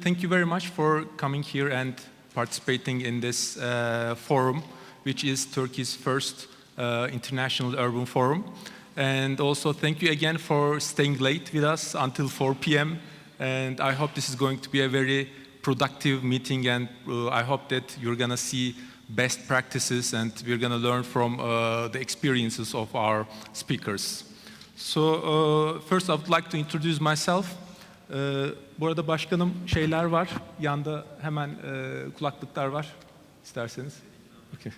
Thank you very much for coming here and participating in this forum, which is Turkey's first international urban forum. And also thank you again for staying late with us until 4 p.m. And I hope this is going to be a very productive meeting, and I hope that you're going to see best practices and we're going to learn from the experiences of our speakers. So first I would like to introduce myself. Bu arada başkanım şeyler var, yanda hemen kulaklıklar var isterseniz. Okay.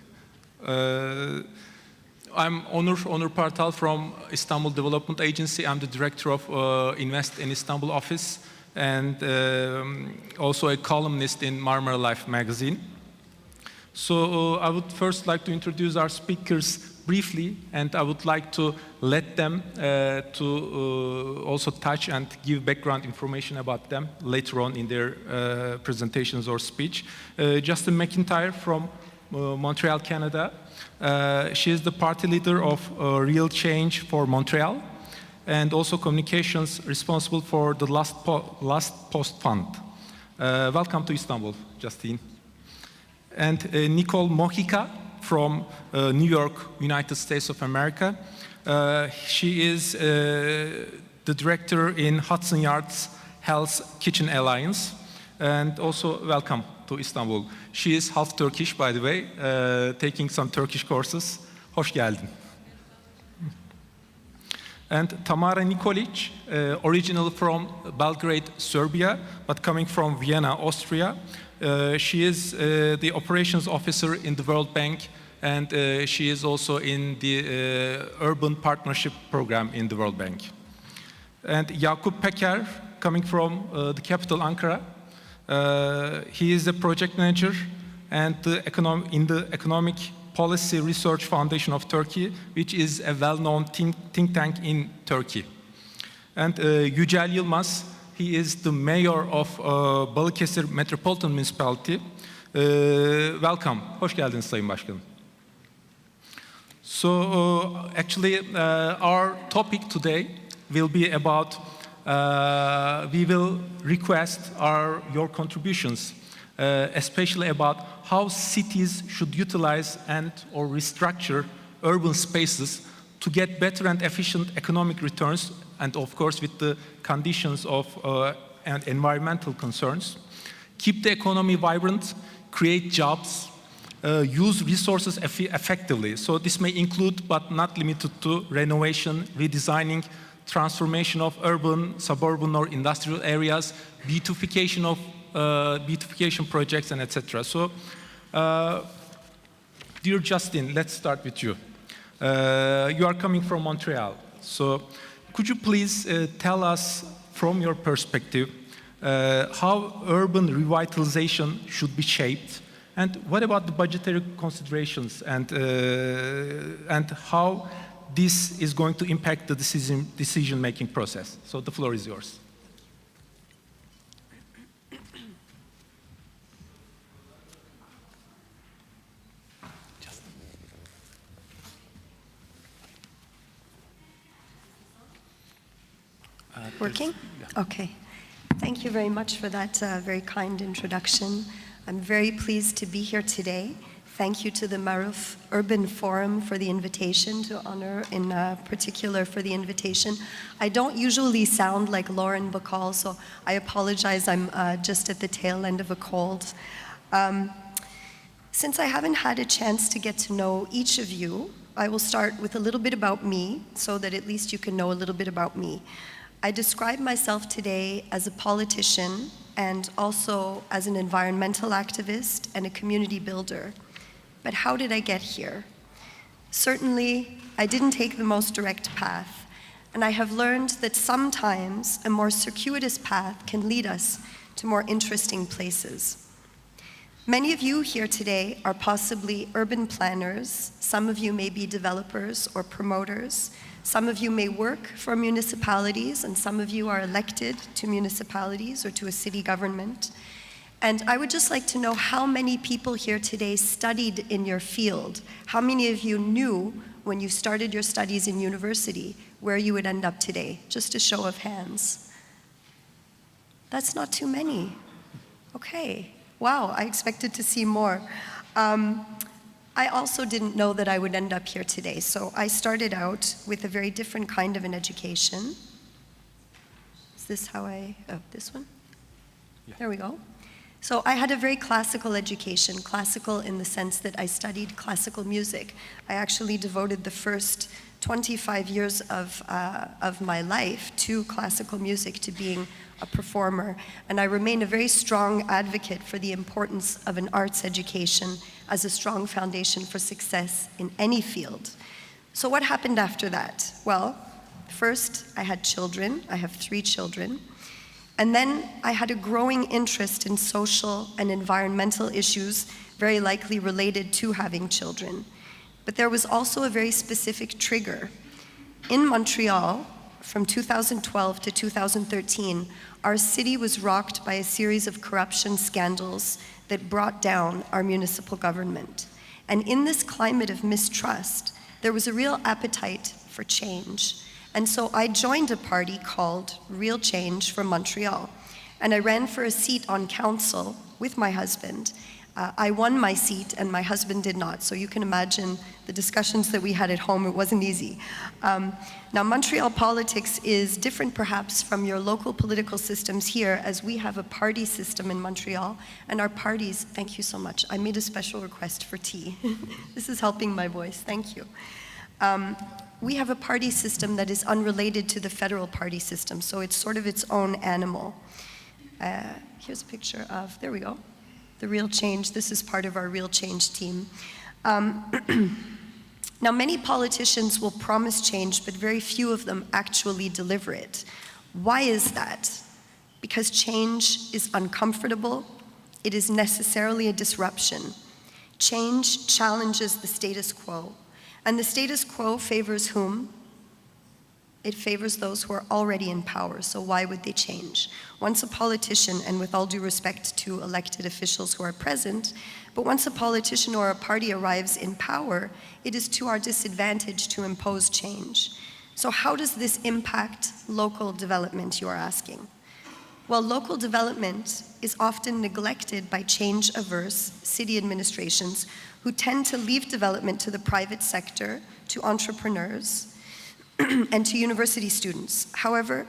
I'm Onur Partal from Istanbul Development Agency. I'm the director of Invest in Istanbul office and also a columnist in Marmara Life magazine. So I would first like to introduce our speakers briefly, and I would like to let them to also touch and give background information about them later on in their presentations or speech. Justine McIntyre from Montreal, Canada. She is the party leader of Real Change for Montreal, and also communications responsible for the Last Post Fund. Welcome to Istanbul, Justine. And Nikkole Mojica from New York, United States of America. She is the director in Hudson Yards Health Kitchen Alliance, and also welcome to Istanbul. She is half Turkish, by the way, taking some Turkish courses. Hoş geldin. And Tamara Nikolic, originally from Belgrade, Serbia, but coming from Vienna, Austria. She is the operations officer in the World Bank, and she is also in the urban partnership program in the World Bank. And Yakup Peker, coming from the capital Ankara. He is the project manager and in the Economic Policy Research Foundation of Turkey, which is a well-known think tank in Turkey. And Yücel Yılmaz, he is the mayor of Balıkesir Metropolitan Municipality. Welcome. Hoş geldiniz Sayın Başkanım. So actually our topic today will be about, we will request your contributions, especially about how cities should utilize or restructure urban spaces to get better and efficient economic returns, and of course with the conditions of and environmental concerns, keep the economy vibrant, create jobs, use resources effectively. So this may include, but not limited to, renovation, redesigning, transformation of urban, suburban or industrial areas, beautification of beautification projects, and etc. So, dear Justine, let's start with you. You are coming from Montreal, so could you please tell us from your perspective how urban revitalization should be shaped, and what about the budgetary considerations, and how this is going to impact the decision-making process? So the floor is yours. Working? Okay. Thank you very much for that very kind introduction. I'm very pleased to be here today. Thank you to the Maruf Urban Forum for the invitation, to Onur in particular for the invitation. I don't usually sound like Lauren Bacall, so I apologize. I'm just at the tail end of a cold. Since I haven't had a chance to get to know each of you, I will start with a little bit about me, so that at least you can know a little bit about me. I describe myself today as a politician and also as an environmental activist and a community builder. But how did I get here? Certainly, I didn't take the most direct path, and I have learned that sometimes a more circuitous path can lead us to more interesting places. Many of you here today are possibly urban planners. Some of you may be developers or promoters. Some of you may work for municipalities, and some of you are elected to municipalities or to a city government. And I would just like to know how many people here today studied in your field. How many of you knew when you started your studies in university where you would end up today? Just a show of hands. That's not too many. Okay, wow, I expected to see more. I also didn't know that I would end up here today, so I started out with a very different kind of an education. Is this how this one? Yeah. There we go. So I had a very classical education, classical in the sense that I studied classical music. I actually devoted the first 25 years of my life to classical music, to being a performer, and I remain a very strong advocate for the importance of an arts education as a strong foundation for success in any field. So what happened after that? Well, first I had children. I have 3 children. And then I had a growing interest in social and environmental issues, very likely related to having children. But there was also a very specific trigger. In Montreal, from 2012 to 2013, our city was rocked by a series of corruption scandals that brought down our municipal government. And in this climate of mistrust, there was a real appetite for change. And so I joined a party called Real Change for Montreal. And I ran for a seat on council with my husband. I won my seat and my husband did not. So you can imagine the discussions that we had at home. It wasn't easy. Now Montreal politics is different perhaps from your local political systems here, as we have a party system in Montreal. And our parties, thank you so much. I made a special request for tea. This is helping my voice, thank you. We have a party system that is unrelated to the federal party system, so it's sort of its own animal. Here's a picture of, there we go, the Real Change. This is part of our Real Change team. Now, many politicians will promise change, but very few of them actually deliver it. Why is that? Because change is uncomfortable. It is necessarily a disruption. Change challenges the status quo. And the status quo favors whom? It favors those who are already in power, so why would they change? Once a politician, and with all due respect to elected officials who are present, but once a politician or a party arrives in power, it is to our disadvantage to impose change. So how does this impact local development, you are asking? Well, local development is often neglected by change-averse city administrations who tend to leave development to the private sector, to entrepreneurs, and to university students. However,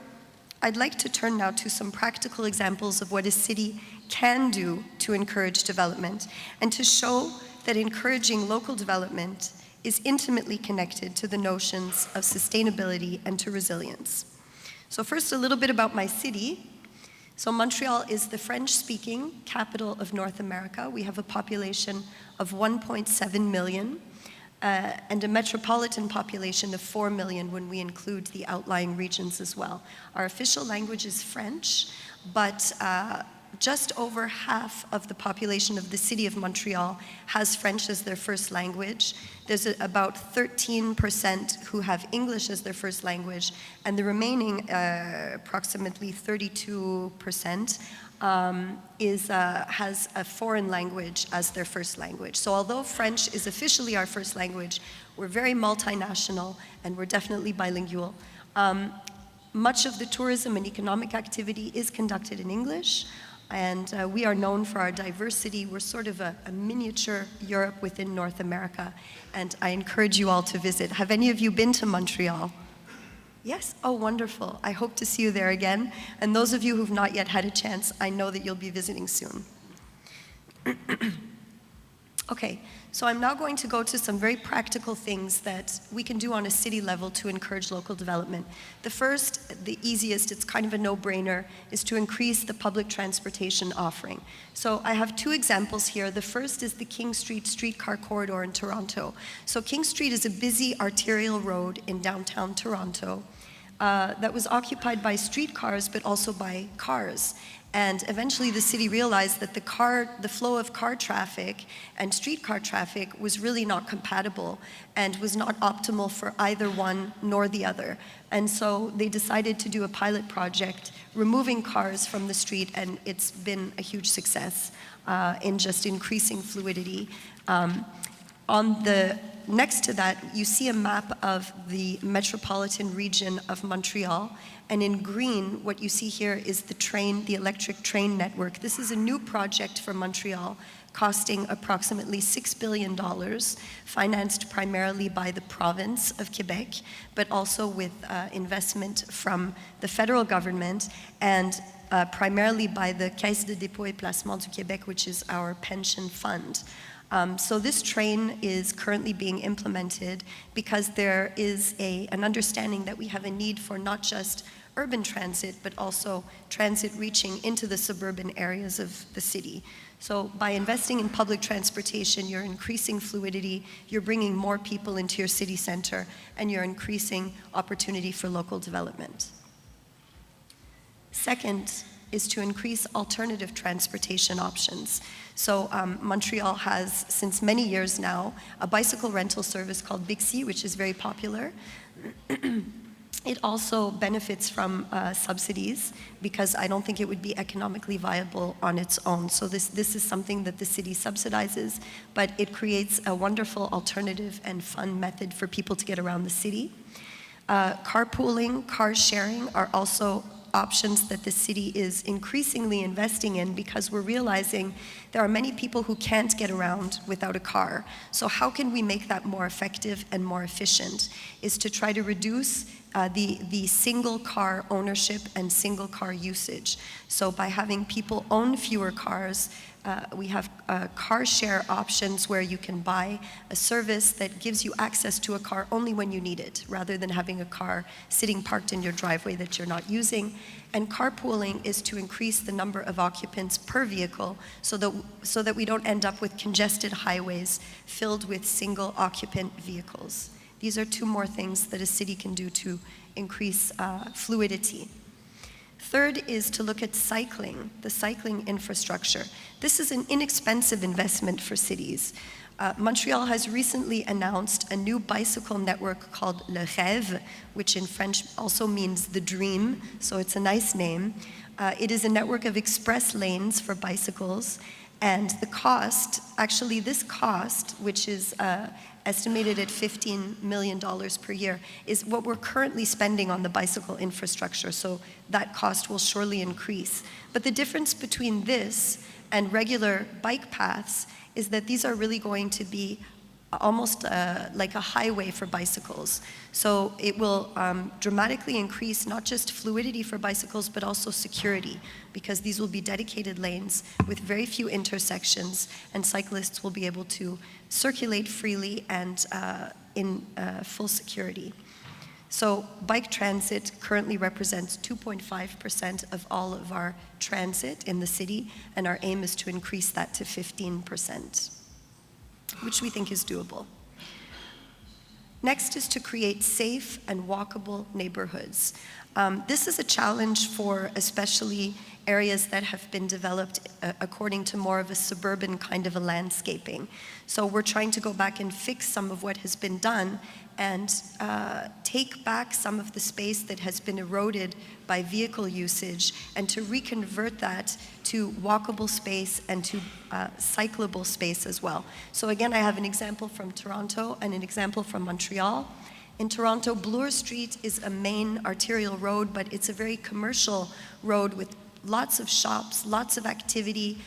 I'd like to turn now to some practical examples of what a city can do to encourage development, and to show that encouraging local development is intimately connected to the notions of sustainability and to resilience. So first, a little bit about my city. So Montreal is the French-speaking capital of North America. We have a population of 1.7 million and a metropolitan population of 4 million when we include the outlying regions as well. Our official language is French, but just over half of the population of the city of Montreal has French as their first language. There's about 13% who have English as their first language, and the remaining approximately 32% has a foreign language as their first language. So although French is officially our first language, we're very multinational and we're definitely bilingual. Much of the tourism and economic activity is conducted in English, and we are known for our diversity. We're sort of a miniature Europe within North America, and I encourage you all to visit. Have any of you been to Montreal? Yes? Oh, wonderful. I hope to see you there again. And those of you who've not yet had a chance, I know that you'll be visiting soon. Okay, so I'm now going to go to some very practical things that we can do on a city level to encourage local development. The first, the easiest, it's kind of a no-brainer, is to increase the public transportation offering. So I have 2 examples here. The first is the King Street streetcar corridor in Toronto. So King Street is a busy arterial road in downtown Toronto that was occupied by streetcars but also by cars. And eventually the city realized that the flow of car traffic and streetcar traffic was really not compatible and was not optimal for either one nor the other. And so they decided to do a pilot project removing cars from the street, and it's been a huge success in just increasing fluidity. On the next to that, you see a map of the metropolitan region of Montreal. And in green, what you see here is the electric train network. This is a new project for Montreal, costing approximately $6 billion, financed primarily by the province of Quebec, but also with investment from the federal government and primarily by the Caisse de dépôt et placement du Québec, which is our pension fund. So this train is currently being implemented because there is an understanding that we have a need for not just urban transit, but also transit reaching into the suburban areas of the city. So by investing in public transportation, you're increasing fluidity, you're bringing more people into your city center, and you're increasing opportunity for local development. Second is to increase alternative transportation options. So Montreal has, since many years now, a bicycle rental service called Bixi, which is very popular. It also benefits from subsidies because I don't think it would be economically viable on its own. So this is something that the city subsidizes, but it creates a wonderful alternative and fun method for people to get around the city. Carpooling, car sharing are also options that the city is increasingly investing in because we're realizing there are many people who can't get around without a car. So how can we make that more effective and more efficient is to try to reduce the single car ownership and single car usage. So by having people own fewer cars, we have car share options where you can buy a service that gives you access to a car only when you need it, rather than having a car sitting parked in your driveway that you're not using. And carpooling is to increase the number of occupants per vehicle so that we don't end up with congested highways filled with single occupant vehicles. These are two more things that a city can do to increase fluidity. Third is to look at cycling, the cycling infrastructure. This is an inexpensive investment for cities. Montreal has recently announced a new bicycle network called Le Rêve, which in French also means the dream, so it's a nice name. It is a network of express lanes for bicycles, and the cost, actually this cost, which is estimated at $15 million per year, is what we're currently spending on the bicycle infrastructure, so that cost will surely increase. But the difference between this and regular bike paths is that these are really going to be almost like a highway for bicycles. So it will dramatically increase not just fluidity for bicycles, but also security, because these will be dedicated lanes with very few intersections, and cyclists will be able to circulate freely and in full security. So bike transit currently represents 2.5% of all of our transit in the city, and our aim is to increase that to 15%. Which we think is doable. Next is to create safe and walkable neighborhoods. This is a challenge for especially areas that have been developed according to more of a suburban kind of a landscaping. So we're trying to go back and fix some of what has been done and take back some of the space that has been eroded by vehicle usage and to reconvert that to walkable space and to cyclable space as well. So again, I have an example from Toronto and an example from Montreal. In Toronto, Bloor Street is a main arterial road, but it's a very commercial road with lots of shops, lots of activity,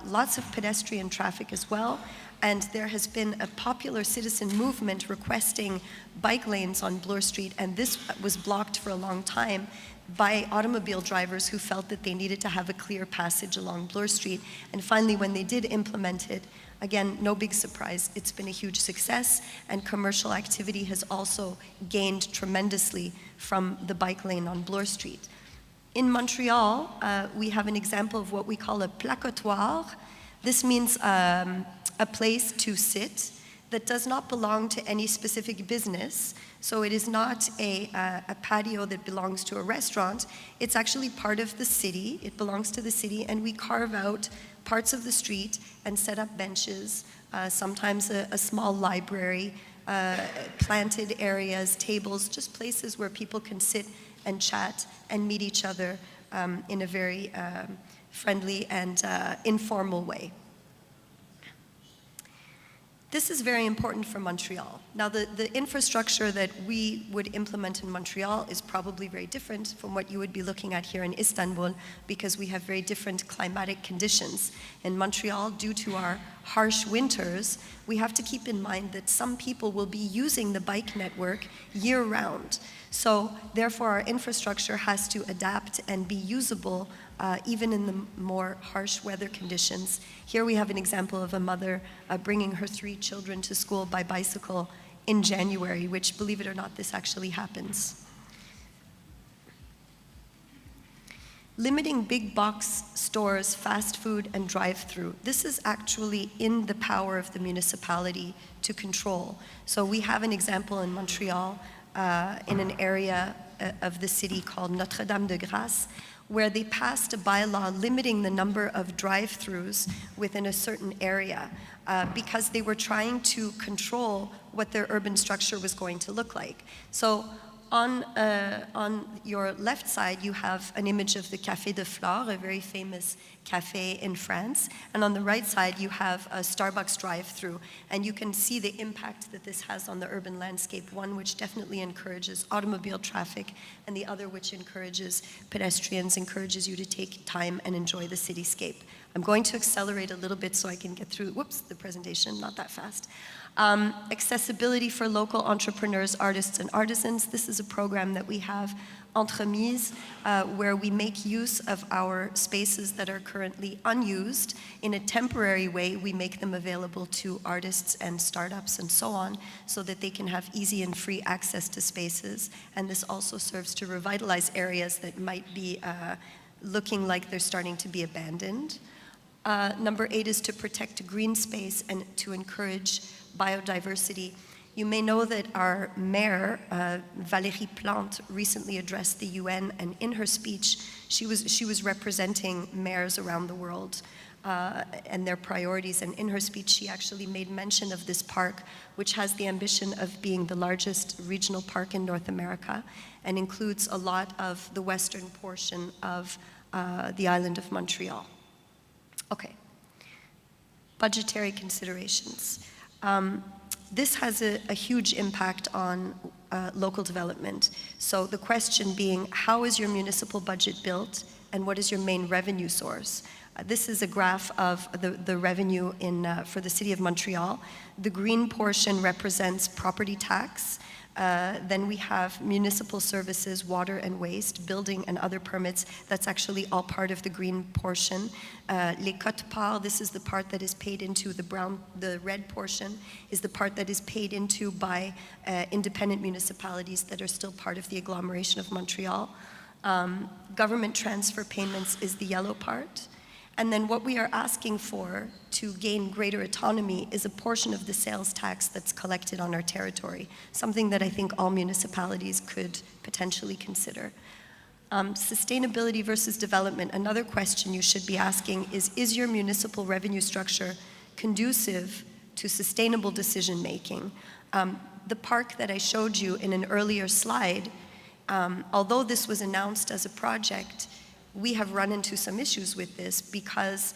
lots of pedestrian traffic as well. And there has been a popular citizen movement requesting bike lanes on Bloor Street, and this was blocked for a long time by automobile drivers who felt that they needed to have a clear passage along Bloor Street. And finally, when they did implement it, again, no big surprise, it's been a huge success, and commercial activity has also gained tremendously from the bike lane on Bloor Street. In Montreal, we have an example of what we call a placotoire. This means a place to sit that does not belong to any specific business. So it is not a patio that belongs to a restaurant. It's actually part of the city. It belongs to the city, and we carve out parts of the street and set up benches, sometimes a small library, planted areas, tables, just places where people can sit and chat and meet each other in a very friendly and informal way. This is very important for Montreal. Now, the infrastructure that we would implement in Montreal is probably very different from what you would be looking at here in Istanbul, because we have very different climatic conditions. In Montreal, due to our harsh winters, we have to keep in mind that some people will be using the bike network year-round. So, therefore, our infrastructure has to adapt and be usable even in the more harsh weather conditions. Here we have an example of a mother bringing her 3 children to school by bicycle in January, which, believe it or not, this actually happens. Limiting big box stores, fast food, and drive-through. This is actually in the power of the municipality to control. So we have an example in Montreal, in an area of the city called Notre-Dame-de-Grâce, where they passed a bylaw limiting the number of drive-throus within a certain area because they were trying to control what their urban structure was going to look like. So on your left side, you have an image of the Café de Flore, a very famous cafe in France. And on the right side, you have a Starbucks drive-through. And you can see the impact that this has on the urban landscape, one which definitely encourages automobile traffic, and the other which encourages pedestrians, encourages you to take time and enjoy the cityscape. I'm going to accelerate a little bit so I can get through, the presentation, not that fast. Accessibility for local entrepreneurs, artists, and artisans. This is a program that we have, Entremise, where we make use of our spaces that are currently unused. In a temporary way, we make them available to artists and startups and so on, so that they can have easy and free access to spaces. And this also serves to revitalize areas that might be looking like they're starting to be abandoned. Number 8 is to protect green space and to encourage biodiversity. You may know that our mayor, Valérie Plante, recently addressed the UN, and in her speech, she was representing mayors around the world and their priorities. And in her speech, she actually made mention of this park, which has the ambition of being the largest regional park in North America and includes a lot of the western portion of the island of Montreal. Okay, budgetary considerations. This has a huge impact on local development. So the question being, how is your municipal budget built, and what is your main revenue source? This is a graph of the revenue for the city of Montreal. The green portion represents property tax. Then we have municipal services, water and waste, building and other permits. That's actually all part of the green portion. Les quotes-parts, this is the part that is paid into the red portion, is the part that is paid into by independent municipalities that are still part of the agglomeration of Montreal. Government transfer payments is the yellow part. And then what we are asking for to gain greater autonomy is a portion of the sales tax that's collected on our territory, something that I think all municipalities could potentially consider. Sustainability versus development. Another question you should be asking is your municipal revenue structure conducive to sustainable decision making? The park that I showed you in an earlier slide, although this was announced as a project, we have run into some issues with this because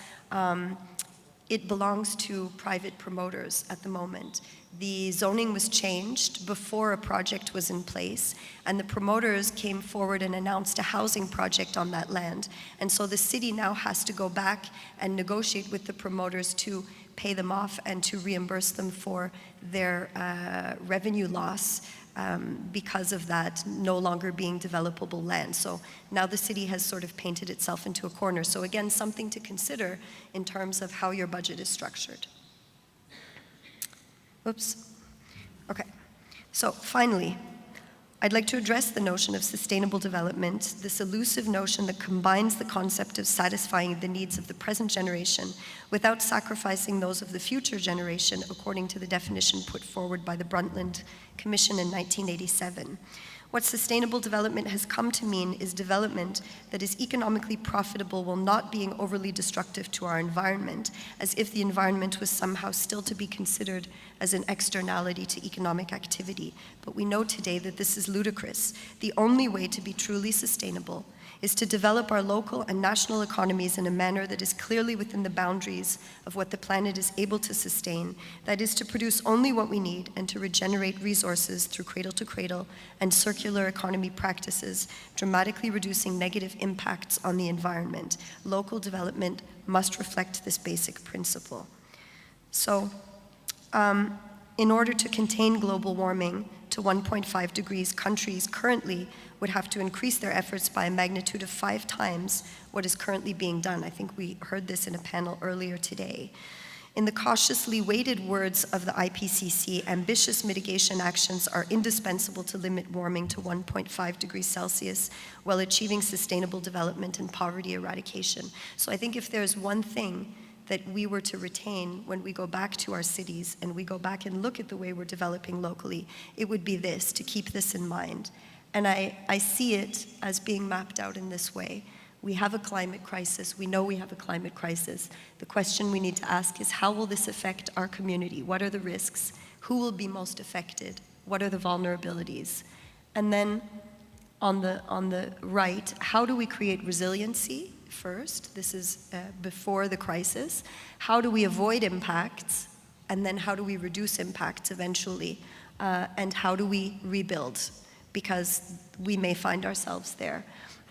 it belongs to private promoters at the moment. The zoning was changed before a project was in place, and the promoters came forward and announced a housing project on that land. And so the city now has to go back and negotiate with the promoters to pay them off and to reimburse them for their revenue loss because of that no longer being developable land. So now the city has sort of painted itself into a corner. So again, something to consider in terms of how your budget is structured. Oops. Okay. So finally, I'd like to address the notion of sustainable development, this elusive notion that combines the concept of satisfying the needs of the present generation without sacrificing those of the future generation, according to the definition put forward by the Brundtland Commission in 1987. What sustainable development has come to mean is development that is economically profitable while not being overly destructive to our environment, as if the environment was somehow still to be considered as an externality to economic activity. But we know today that this is ludicrous. The only way to be truly sustainable is to develop our local and national economies in a manner that is clearly within the boundaries of what the planet is able to sustain, that is to produce only what we need and to regenerate resources through cradle-to-cradle and circular economy practices, dramatically reducing negative impacts on the environment. Local development must reflect this basic principle. So, in order to contain global warming to 1.5 degrees, countries currently would have to increase their efforts by a magnitude of 5 times what is currently being done. I think we heard this in a panel earlier today. In the cautiously weighted words of the IPCC, ambitious mitigation actions are indispensable to limit warming to 1.5 degrees Celsius while achieving sustainable development and poverty eradication. So I think if there's one thing that we were to retain when we go back to our cities and we go back and look at the way we're developing locally, it would be this, to keep this in mind. And I see it as being mapped out in this way. We have a climate crisis. We know we have a climate crisis. The question we need to ask is, how will this affect our community? What are the risks? Who will be most affected? What are the vulnerabilities? And then on the right, how do we create resiliency? First, this is before the crisis. How do we avoid impacts? And then how do we reduce impacts eventually? And how do we rebuild? Because we may find ourselves there.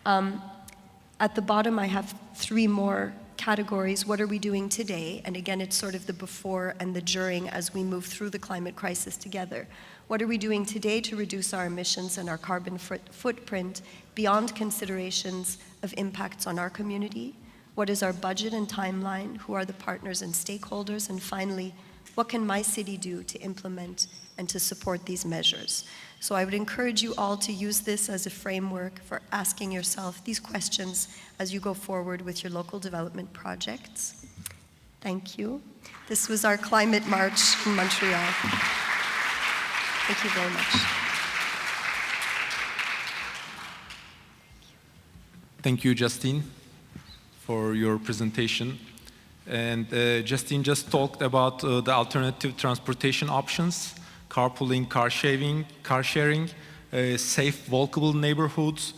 At the bottom, I have 3 more categories. What are we doing today? And again, it's sort of the before and the during as we move through the climate crisis together. What are we doing today to reduce our emissions and our carbon footprint beyond considerations of impacts on our community? What is our budget and timeline? Who are the partners and stakeholders? And finally, what can my city do to implement and to support these measures? So I would encourage you all to use this as a framework for asking yourself these questions as you go forward with your local development projects. Thank you. This was our climate march in Montreal. Thank you very much. Thank you, Justine, for your presentation. And Justine just talked about the alternative transportation options, carpooling, car sharing, safe, walkable neighborhoods,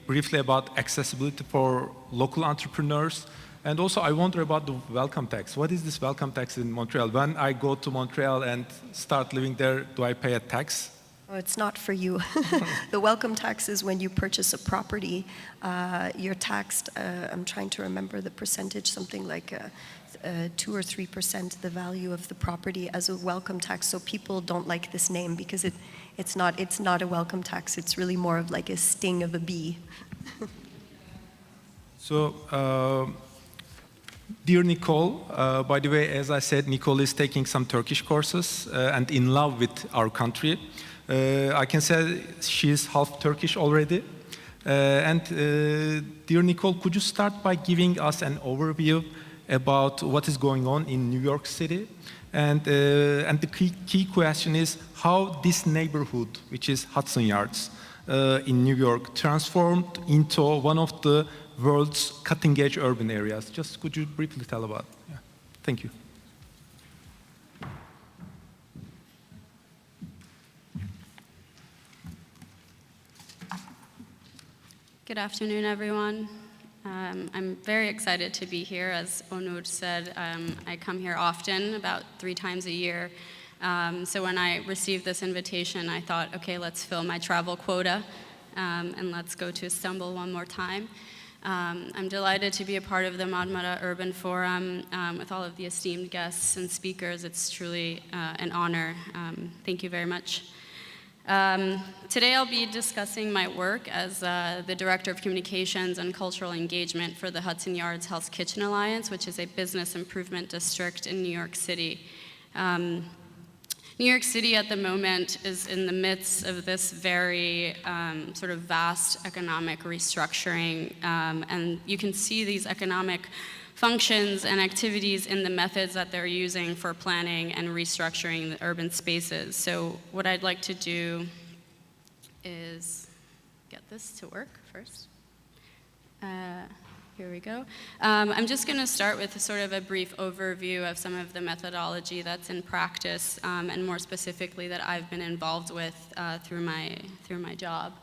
briefly about accessibility for local entrepreneurs. And also, I wonder about the welcome tax. What is this welcome tax in Montreal? When I go to Montreal and start living there, do I pay a tax? Oh, it's not for you. The welcome tax is when you purchase a property. You're taxed, I'm trying to remember the percentage, something like 2 or 3% the value of the property as a welcome tax. So people don't like this name because it's not a welcome tax. It's really more of like a sting of a bee. So, dear Nikole, by the way, as I said, Nikole is taking some Turkish courses and in love with our country. I can say she is half Turkish already. Dear Nikole, could you start by giving us an overview about what is going on in New York City? And the key question is how this neighborhood, which is Hudson Yards in New York, transformed into one of the world's cutting-edge urban areas. Just could you briefly tell about it? Yeah. Thank you. Good afternoon, everyone. I'm very excited to be here. As Onur said, I come here often, about 3 times a year. So when I received this invitation, I thought, okay, let's fill my travel quota and let's go to Istanbul one more time. I'm delighted to be a part of the Marmara Urban Forum with all of the esteemed guests and speakers. It's truly an honor. Thank you very much. Today I'll be discussing my work as the Director of Communications and Cultural Engagement for the Hudson Yards Hell's Kitchen Alliance, which is a business improvement district in New York City. New York City at the moment is in the midst of this very sort of vast economic restructuring, and you can see these economic functions and activities in the methods that they're using for planning and restructuring the urban spaces. So what I'd like to do is get this to work first. Here we go. I'm just going to start with sort of a brief overview of some of the methodology that's in practice, and more specifically that I've been involved with through my job.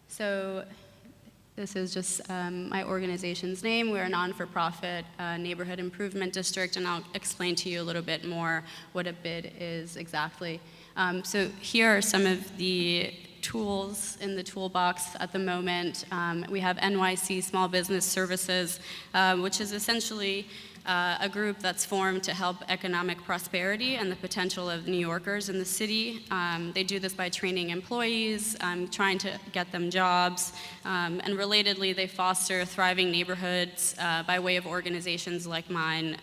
So This is just my organization's name. We're a non-for-profit neighborhood improvement district, and I'll explain to you a little bit more what a BID is exactly. So here are some of the tools in the toolbox at the moment. We have NYC Small Business Services, which is essentially a group that's formed to help economic prosperity and the potential of New Yorkers in the city. They do this by training employees, trying to get them jobs, and relatedly, they foster thriving neighborhoods by way of organizations like mine.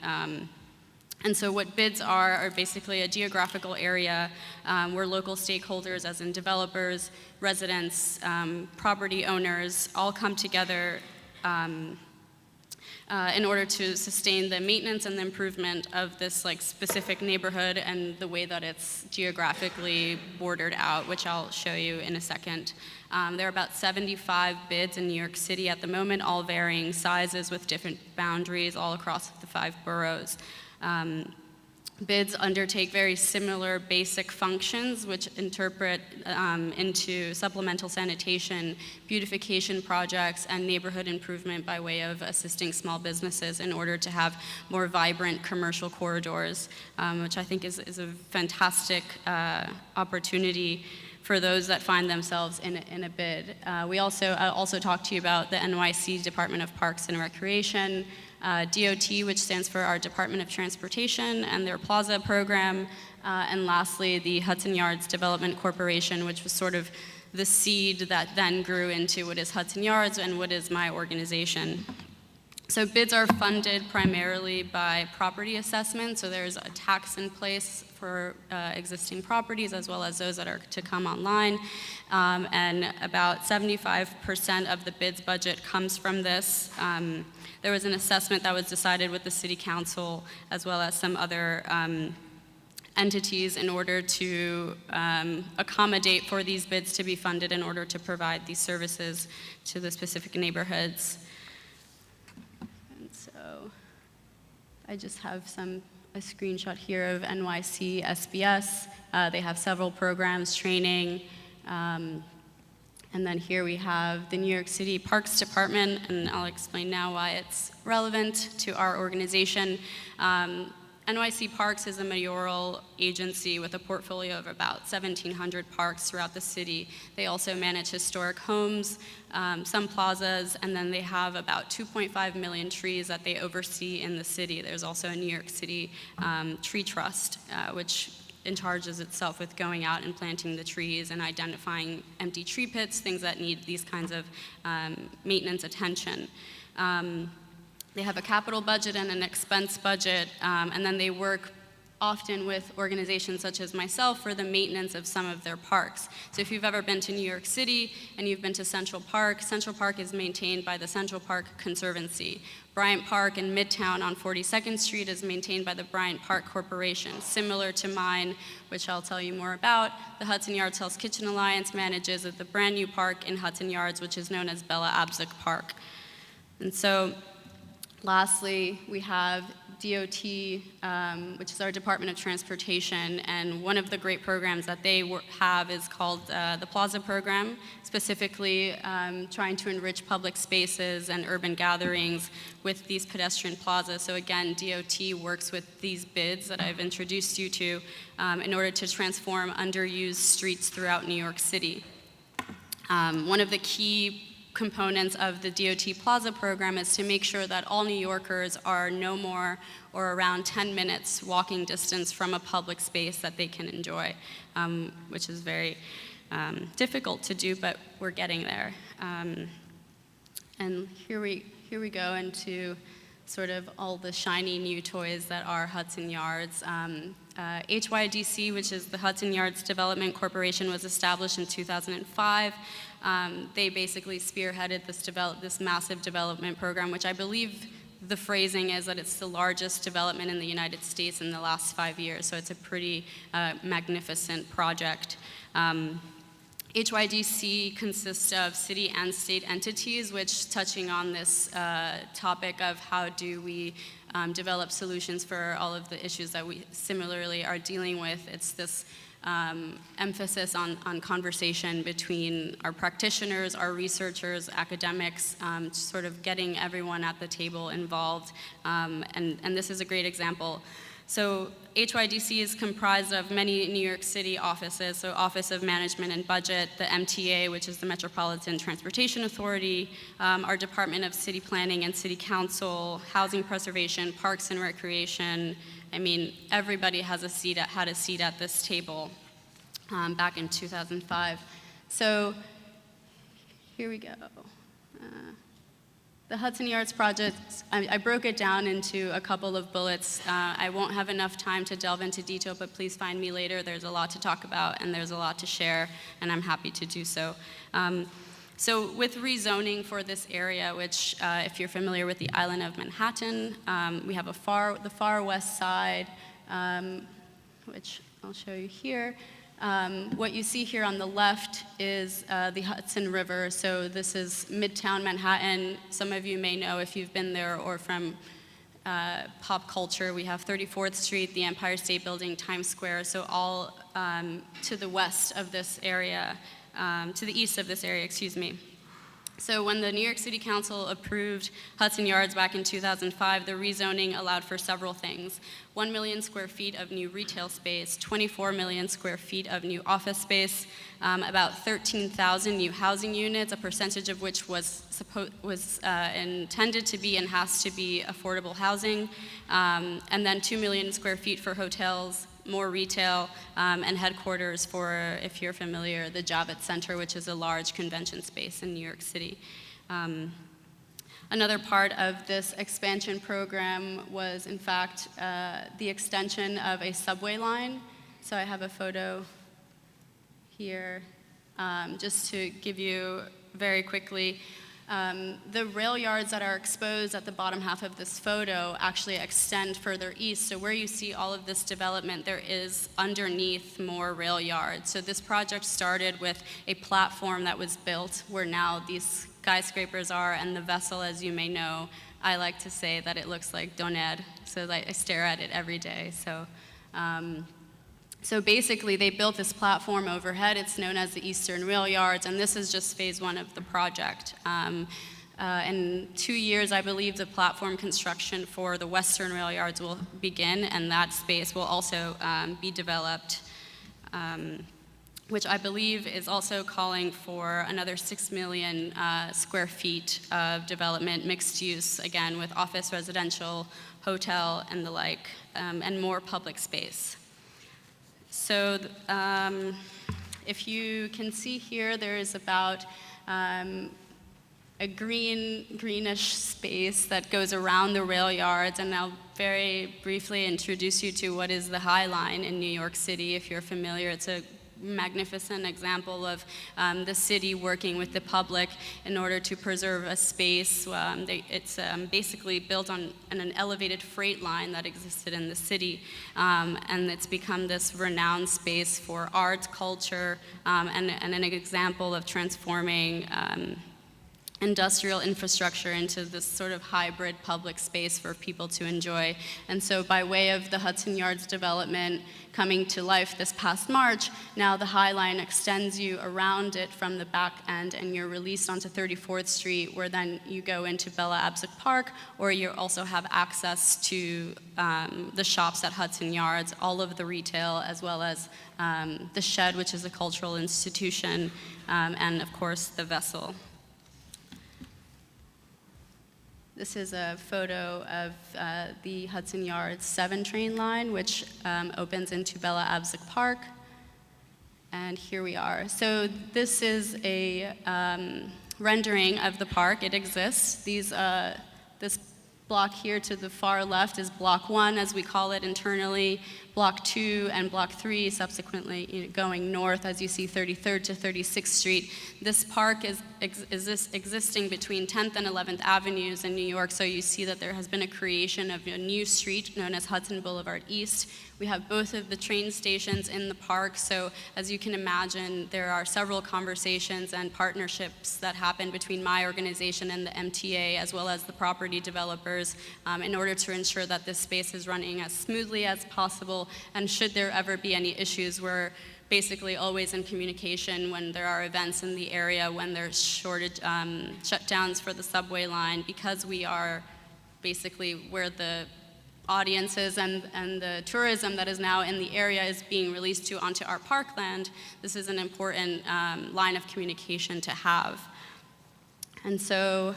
And so what BIDs are basically a geographical area where local stakeholders, as in developers, residents, property owners, all come together in order to sustain the maintenance and the improvement of this specific neighborhood and the way that it's geographically bordered out, which I'll show you in a second. There are about 75 BIDs in New York City at the moment, all varying sizes with different boundaries all across the 5 boroughs. BIDs undertake very similar basic functions, which interpret into supplemental sanitation, beautification projects, and neighborhood improvement by way of assisting small businesses in order to have more vibrant commercial corridors, which I think is a fantastic opportunity for those that find themselves in a BID. I'll also talk to you about the NYC Department of Parks and Recreation, DOT, which stands for our Department of Transportation, and their Plaza program, and lastly, the Hudson Yards Development Corporation, which was sort of the seed that then grew into what is Hudson Yards and what is my organization. So BIDs are funded primarily by property assessment, so there's a tax in place for existing properties as well as those that are to come online, and about 75% of the BIDs budget comes from this. There was an assessment that was decided with the City Council as well as some other entities in order to accommodate for these BIDs to be funded in order to provide these services to the specific neighborhoods. And so I just have a screenshot here of NYC SBS. They have several programs, training, and then here we have the New York City Parks Department, and I'll explain now why it's relevant to our organization. NYC Parks is a mayoral agency with a portfolio of about 1,700 parks throughout the city. They also manage historic homes, some plazas, and then they have about 2.5 million trees that they oversee in the city. There's also a New York City Tree Trust, which charges itself with going out and planting the trees and identifying empty tree pits, things that need these kinds of maintenance attention. They have a capital budget and an expense budget, and then they work often with organizations such as myself for the maintenance of some of their parks. So if you've ever been to New York City and you've been to Central Park is maintained by the Central Park Conservancy. Bryant Park in Midtown on 42nd Street is maintained by the Bryant Park Corporation. Similar to mine, which I'll tell you more about, the Hudson Yards Hell's Kitchen Alliance manages the brand new park in Hudson Yards, which is known as Bella Abzug Park. And so, lastly, we have DOT, which is our Department of Transportation, and one of the great programs that they have is called the Plaza program, specifically trying to enrich public spaces and urban gatherings with these pedestrian plazas. So again, DOT works with these BIDs that I've introduced you to in order to transform underused streets throughout New York City. One of the key components of the DOT Plaza program is to make sure that all New Yorkers are no more or around 10 minutes walking distance from a public space that they can enjoy, which is very difficult to do, but we're getting there. And here we go into sort of all the shiny new toys that are Hudson Yards. HYDC, which is the Hudson Yards Development Corporation, was established in 2005. They basically spearheaded this massive development program, which I believe the phrasing is that it's the largest development in the United States in the last 5 years, so it's a pretty magnificent project. HYDC consists of city and state entities, which, touching on this topic of how do we develop solutions for all of the issues that we similarly are dealing with, it's this emphasis on conversation between our practitioners, our researchers, academics, sort of getting everyone at the table involved. And this is a great example. So HYDC is comprised of many New York City offices, so Office of Management and Budget, the MTA, which is the Metropolitan Transportation Authority, our Department of City Planning and City Council, Housing Preservation, Parks and Recreation. I mean, everybody had a seat at this table back in 2005. So here we go. The Hudson Yards project, I broke it down into a couple of bullets. I won't have enough time to delve into detail, but please find me later. There's a lot to talk about and there's a lot to share, and I'm happy to do so. So with rezoning for this area, which if you're familiar with the island of Manhattan, we have the far west side, which I'll show you here. What you see here on the left is the Hudson River. So this is Midtown Manhattan. Some of you may know if you've been there or from pop culture. We have 34th Street, the Empire State Building, Times Square. So all to the west of this area, to the east of this area, excuse me. So when the New York City Council approved Hudson Yards back in 2005, the rezoning allowed for several things. 1 million square feet of new retail space, 24 million square feet of new office space, about 13,000 new housing units, a percentage of which was intended to be and has to be affordable housing, and then 2 million square feet for hotels, more retail, and headquarters for, if you're familiar, the Javits Center, which is a large convention space in New York City. Another part of this expansion program was, in fact, the extension of a subway line. So I have a photo here, just to give you very quickly. The rail yards that are exposed at the bottom half of this photo actually extend further east. So where you see all of this development, there is underneath more rail yards. So this project started with a platform that was built where now these skyscrapers are, and the vessel, as you may know, I like to say that it looks like Doner. So I stare at it every day. So basically, they built this platform overhead. It's known as the Eastern Rail Yards, and this is just phase one of the project. In 2 years, I believe the platform construction for the Western Rail Yards will begin, and that space will also be developed, which I believe is also calling for another 6 million square feet of development, mixed use, again, with office, residential, hotel, and the like, and more public space. So if you can see here, there is about a greenish space that goes around the rail yards, and I'll very briefly introduce you to what is the High Line in New York City. If you're familiar, it's a magnificent example of the city working with the public in order to preserve a space. It's basically built on an elevated freight line that existed in the city, and it's become this renowned space for art, culture, and an example of transforming industrial infrastructure into this sort of hybrid public space for people to enjoy. And so by way of the Hudson Yards development coming to life this past March, now the High Line extends you around it from the back end, and you're released onto 34th Street, where then you go into Bella Abzug Park, or you also have access to the shops at Hudson Yards, all of the retail, as well as the Shed, which is a cultural institution, and of course the Vessel. This is a photo of the Hudson Yards 7 train line, which opens into Bella Abzug Park. And here we are. So this is a rendering of the park. It exists. This block here to the far left is Block 1, as we call it internally. Block 2 and Block 3 subsequently going north, as you see 33rd to 36th Street. This park is existing between 10th and 11th Avenues in New York, so you see that there has been a creation of a new street known as Hudson Boulevard East. We have both of the train stations in the park, so as you can imagine, there are several conversations and partnerships that happen between my organization and the MTA, as well as the property developers, in order to ensure that this space is running as smoothly as possible, and should there ever be any issues, we're basically always in communication when there are events in the area, when there's shutdowns for the subway line, because we are basically where the audiences and the tourism that is now in the area is being released to onto our parkland. This is an important line of communication to have. And so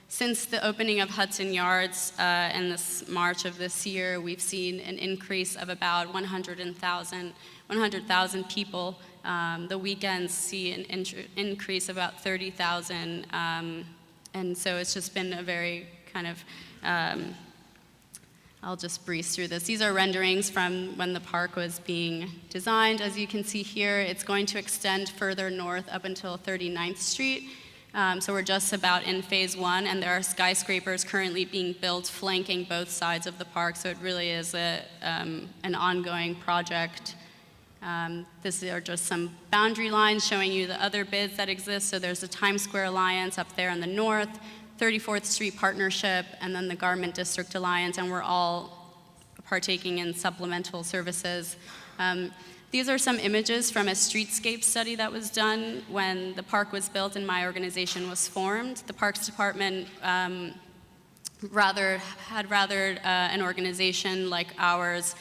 since the opening of Hudson Yards in this March of this year, we've seen an increase of about 100,000 people. The weekends see an increase of about 30,000. And so it's just been a very kind of, I'll just breeze through this. These are renderings from when the park was being designed. As you can see here, it's going to extend further north up until 39th Street. So we're just about in phase 1, and there are skyscrapers currently being built flanking both sides of the park, so it really is an ongoing project. These are just some boundary lines showing you the other bids that exist. So there's the Times Square Alliance up there in the north, 34th Street Partnership, and then the Garment District Alliance, and we're all partaking in supplemental services. These are some images from a streetscape study that was done when the park was built and my organization was formed. The Parks Department had rather an organization like ours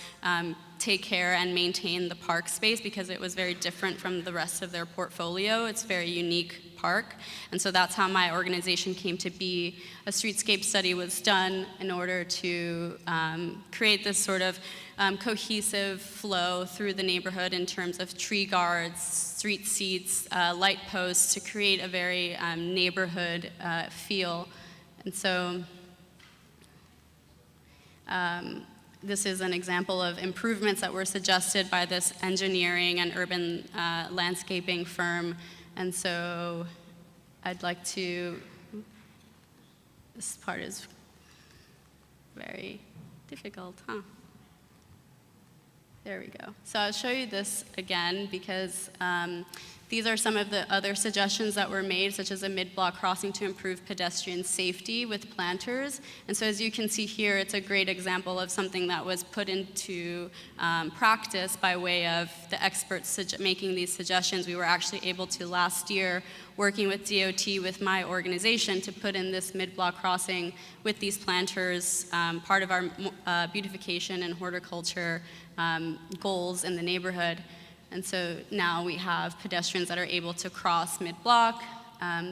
take care and maintain the park space because it was very different from the rest of their portfolio. It's a very unique park, and so that's how my organization came to be. A streetscape study was done in order to create this sort of cohesive flow through the neighborhood in terms of tree guards, street seats, light posts to create a very neighborhood feel. And so this is an example of improvements that were suggested by this engineering and urban landscaping firm. And so I'd like to, this part is very difficult, huh? There we go. So I'll show you this again because these are some of the other suggestions that were made, such as a mid-block crossing to improve pedestrian safety with planters. And so as you can see here, it's a great example of something that was put into practice by way of the experts making these suggestions. We were actually able to, last year, working with DOT with my organization, to put in this mid-block crossing with these planters, part of our beautification and horticulture goals in the neighborhood. And so now we have pedestrians that are able to cross mid-block.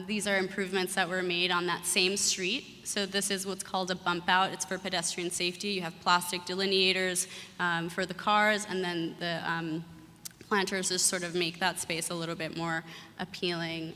These are improvements that were made on that same street. So this is what's called a bump out. It's for pedestrian safety. You have plastic delineators for the cars, and then the planters just sort of make that space a little bit more appealing.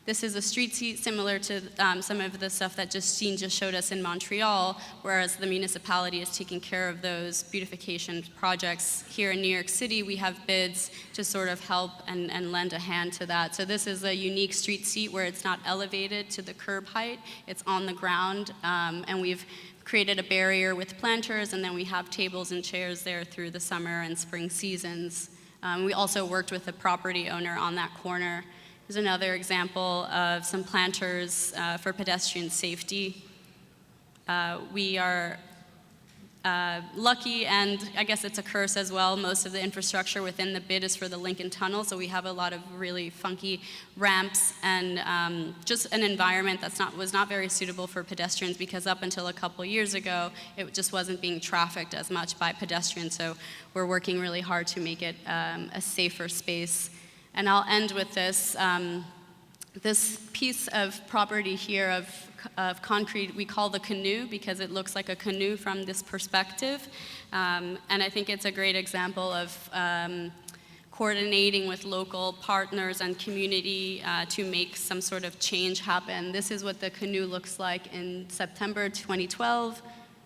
This is a street seat similar to some of the stuff that Justine just showed us in Montreal, whereas the municipality is taking care of those beautification projects. Here in New York City, we have bids to sort of help and lend a hand to that. So this is a unique street seat where it's not elevated to the curb height, it's on the ground, and we've created a barrier with planters, and then we have tables and chairs there through the summer and spring seasons. We also worked with the property owner on that corner. Here's another example of some planters for pedestrian safety. We are lucky, and I guess it's a curse as well. Most of the infrastructure within the bid is for the Lincoln Tunnel, so we have a lot of really funky ramps and just an environment that was not very suitable for pedestrians, because up until a couple years ago, it just wasn't being trafficked as much by pedestrians. So we're working really hard to make it a safer space. And I'll end with this. This piece of property here of concrete we call the canoe because it looks like a canoe from this perspective. And I think it's a great example of coordinating with local partners and community to make some sort of change happen. This is what the canoe looks like in September 2012.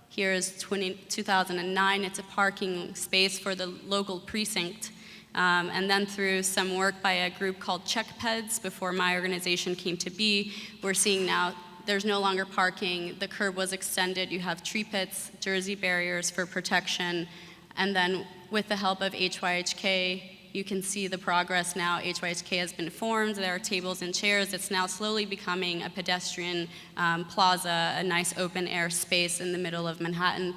Here is 2009. It's a parking space for the local precinct. And then through some work by a group called CheckPeds before my organization came to be, we're seeing now there's no longer parking, the curb was extended, you have tree pits, jersey barriers for protection, and then with the help of HYHK, you can see the progress now. HYHK has been formed, there are tables and chairs, it's now slowly becoming a pedestrian plaza, a nice open air space in the middle of Manhattan.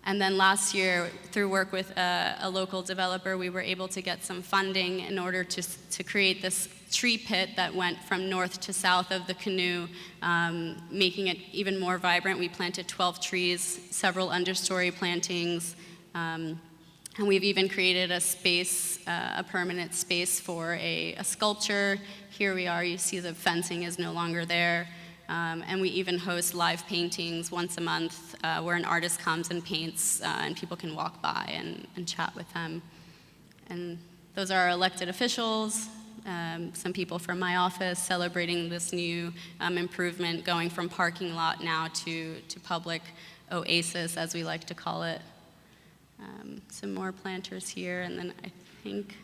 And then last year, through work with a local developer, we were able to get some funding in order to create this tree pit that went from north to south of the canoe, making it even more vibrant. We planted 12 trees, several understory plantings, and we've even created a space, a permanent space for a sculpture. Here we are, you see the fencing is no longer there. And we even host live paintings once a month where an artist comes and paints and people can walk by and chat with them. And those are our elected officials, some people from my office celebrating this new improvement, going from parking lot now to public oasis, as we like to call it. Some more planters here, and then I think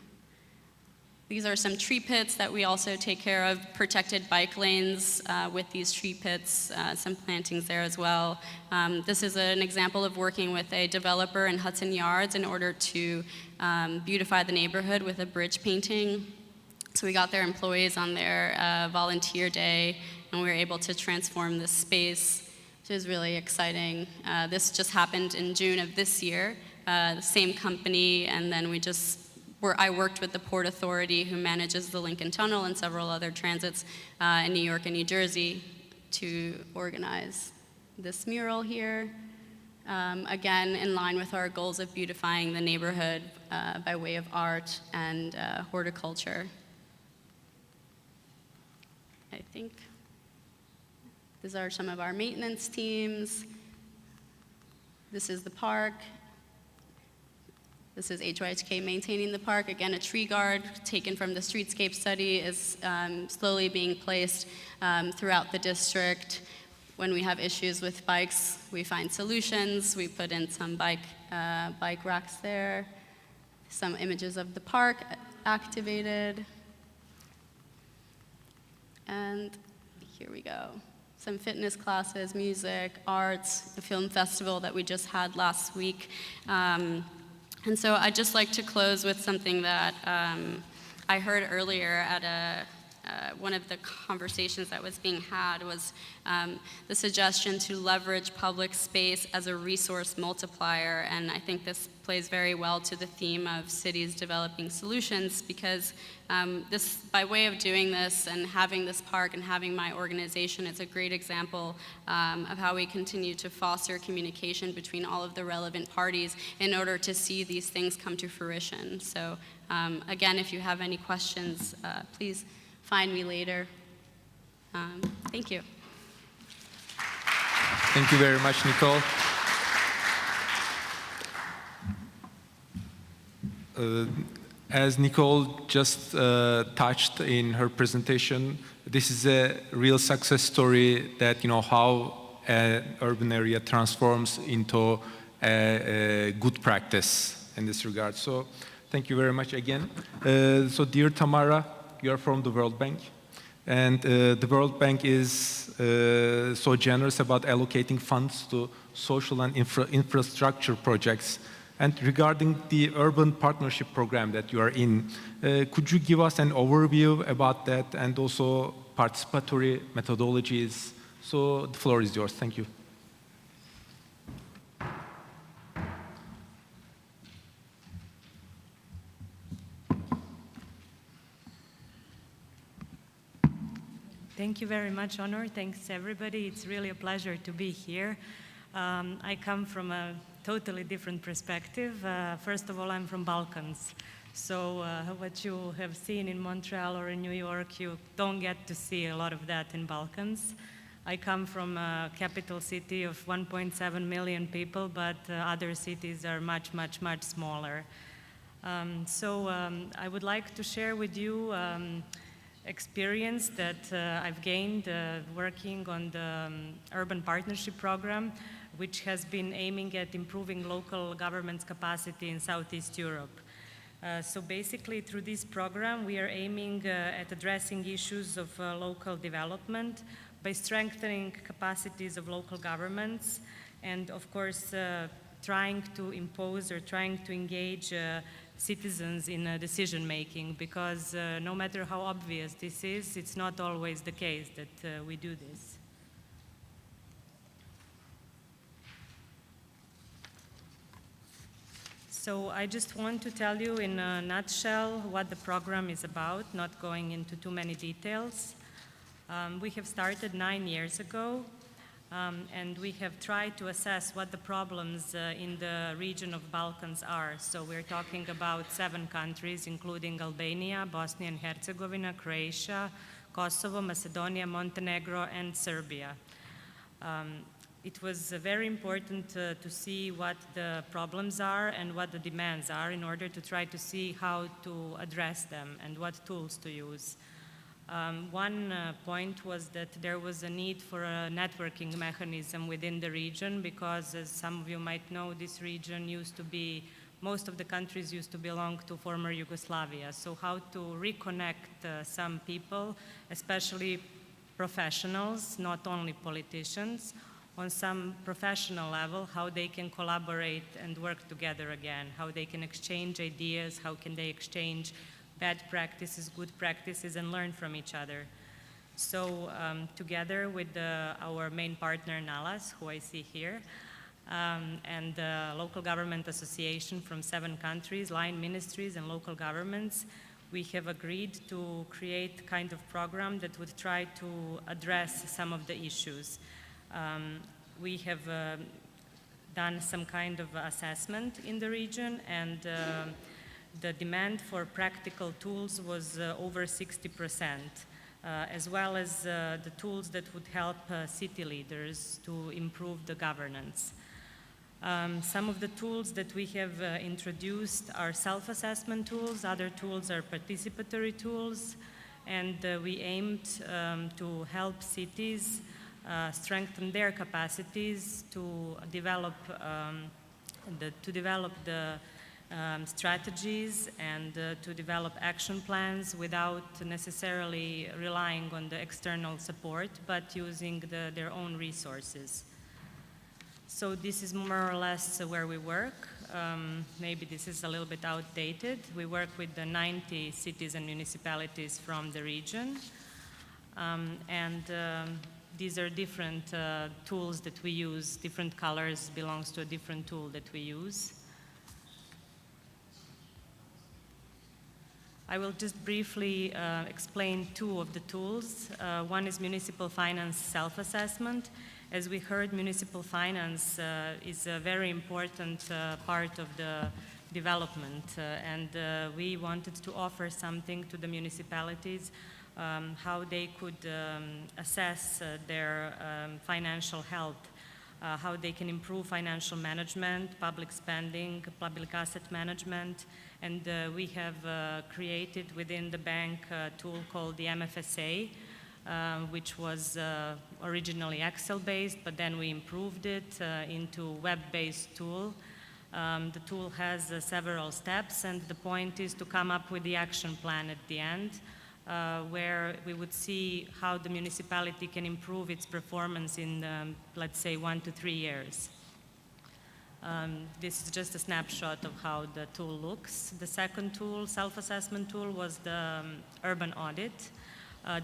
these are some tree pits that we also take care of, protected bike lanes with these tree pits, some plantings there as well. This is an example of working with a developer in Hudson Yards in order to beautify the neighborhood with a bridge painting. So we got their employees on their volunteer day, and we were able to transform this space, which is really exciting. This just happened in June of this year, the same company, and then I worked with the Port Authority, who manages the Lincoln Tunnel and several other transits in New York and New Jersey, to organize this mural here. Again, in line with our goals of beautifying the neighborhood by way of art and horticulture. I think these are some of our maintenance teams. This is the park. This is HYHK maintaining the park. Again, a tree guard taken from the streetscape study is slowly being placed throughout the district. When we have issues with bikes, we find solutions. We put in some bike racks there. Some images of the park activated. And here we go. Some fitness classes, music, arts, the film festival that we just had last week. And so I'd just like to close with something that I heard earlier at one of the conversations that was being had was the suggestion to leverage public space as a resource multiplier. And I think this plays very well to the theme of cities developing solutions, because by way of doing this and having this park and having my organization, it's a great example of how we continue to foster communication between all of the relevant parties in order to see these things come to fruition. So again, if you have any questions, please find me later. Thank you. Thank you very much, Nikkole. As Nikkole just touched in her presentation, this is a real success story that, how an urban area transforms into a good practice in this regard. So thank you very much again. So dear Tamara, you are from the World Bank, and the World Bank is so generous about allocating funds to social and infrastructure projects. And regarding the urban partnership program that you are in, could you give us an overview about that and also participatory methodologies? So the floor is yours. Thank you. Thank you very much, Onur. Thanks, everybody. It's really a pleasure to be here. I come from a totally different perspective. First of all, I'm from Balkans. So what you have seen in Montreal or in New York, you don't get to see a lot of that in Balkans. I come from a capital city of 1.7 million people, but other cities are much, much, much smaller. I would like to share with you experience that I've gained working on the Urban Partnership Program, which has been aiming at improving local government's capacity in Southeast Europe. So basically, through this program, we are aiming at addressing issues of local development by strengthening capacities of local governments and, of course, trying to impose or trying to engage citizens in decision-making, because no matter how obvious this is, it's not always the case that we do this. So I just want to tell you in a nutshell what the program is about, not going into too many details. We have started 9 years ago, and we have tried to assess what the problems in the region of Balkans are. So we're talking about 7 countries, including Albania, Bosnia and Herzegovina, Croatia, Kosovo, Macedonia, Montenegro, and Serbia. It was very important to see what the problems are and what the demands are in order to try to see how to address them and what tools to use. One point was that there was a need for a networking mechanism within the region because, as some of you might know, this region used to be, most of the countries used to belong to former Yugoslavia. So how to reconnect some people, especially professionals, not only politicians, on some professional level, how they can collaborate and work together again, how they can exchange ideas, how can they exchange bad practices, good practices, and learn from each other. So together with our main partner, NALAS, who I see here, and the local government association from 7 countries, line ministries and local governments, we have agreed to create kind of program that would try to address some of the issues. We have done some kind of assessment in the region, and the demand for practical tools was over 60%, as well as the tools that would help city leaders to improve the governance. Some of the tools that we have introduced are self-assessment tools, other tools are participatory tools, and we aimed to help cities strengthen their capacities to develop the strategies and to develop action plans without necessarily relying on the external support, but using their own resources. So this is more or less where we work. Maybe this is a little bit outdated. We work with the 90 cities and municipalities from the region. These are different tools that we use. Different colors belongs to a different tool that we use. I will just briefly explain 2 of the tools. One is municipal finance self-assessment. As we heard, municipal finance is a very important part of the development, and we wanted to offer something to the municipalities, how they could assess their financial health, how they can improve financial management, public spending, public asset management, and we have created within the bank a tool called the MFSA, which was originally Excel-based, but then we improved it into web-based tool. The tool has several steps, and the point is to come up with the action plan at the end, where we would see how the municipality can improve its performance in, let's say, 1 to 3 years. This is just a snapshot of how the tool looks. The second tool, self-assessment tool, was the urban audit.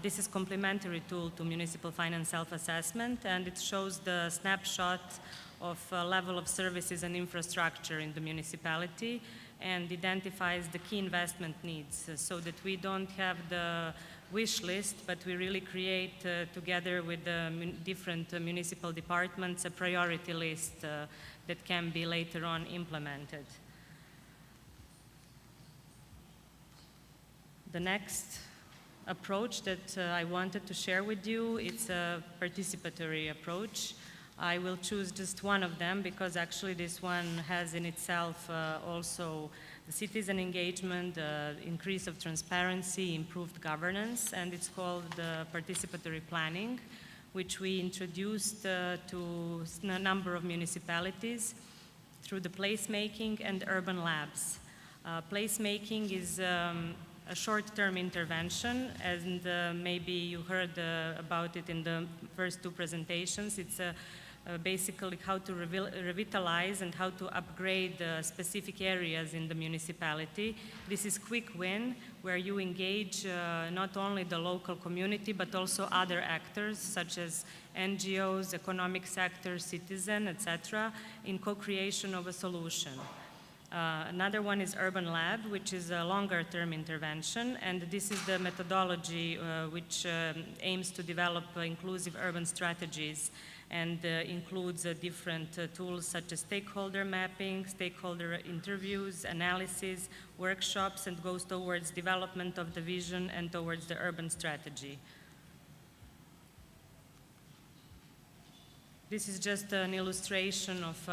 This is complementary tool to municipal finance self-assessment, and it shows the snapshot of level of services and infrastructure in the municipality and identifies the key investment needs so that we don't have the wish list, but we really create together with the different municipal departments a priority list that can be later on implemented. The next approach that I wanted to share with you, it's a participatory approach. I will choose just one of them because actually this one has in itself also the citizen engagement, increase of transparency, improved governance, and it's called participatory planning, which we introduced to a number of municipalities through the placemaking and urban labs. Placemaking is a short-term intervention, and maybe you heard about it in the first 2 presentations. It's basically how to revitalize and how to upgrade specific areas in the municipality. This is quick win, where you engage not only the local community, but also other actors, such as NGOs, economic sector, citizen, etc., in co-creation of a solution. Another one is Urban Lab, which is a longer-term intervention, and this is the methodology which aims to develop inclusive urban strategies and includes different tools such as stakeholder mapping, stakeholder interviews, analysis, workshops, and goes towards development of the vision and towards the urban strategy. This is just an illustration of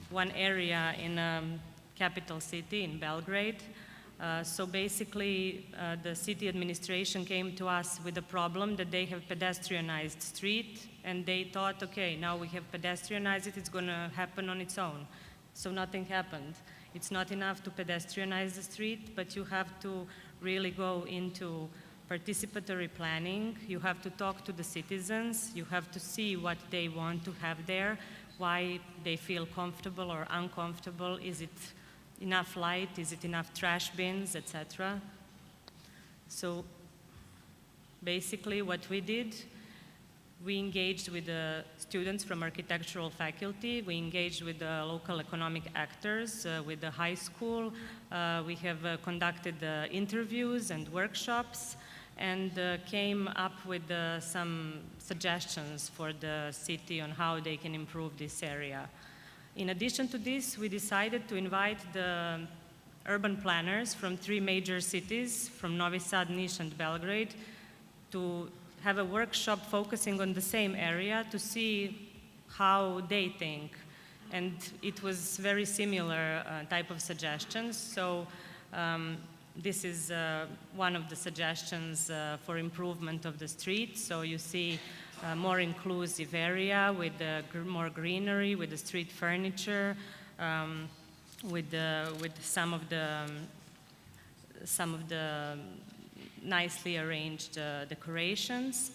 one area in capital city in Belgrade. So basically, the city administration came to us with a problem that they have pedestrianized street, and they thought, okay, now we have pedestrianized it, it's going to happen on its own. So nothing happened. It's not enough to pedestrianize the street, but you have to really go into participatory planning. You have to talk to the citizens. You have to see what they want to have there, why they feel comfortable or uncomfortable. Is it enough light? Is it enough trash bins, etc.? So basically what we did, we engaged with the students from architectural faculty. We engaged with the local economic actors, with the high school. We have conducted interviews and workshops, and came up with some suggestions for the city on how they can improve this area. In addition to this, we decided to invite the urban planners from 3 major cities, from Novi Sad, Niš, and Belgrade, to have a workshop focusing on the same area to see how they think. And it was very similar type of suggestions. So this is one of the suggestions for improvement of the street. So you see a more inclusive area with more greenery, with the street furniture, with some of the nicely arranged decorations.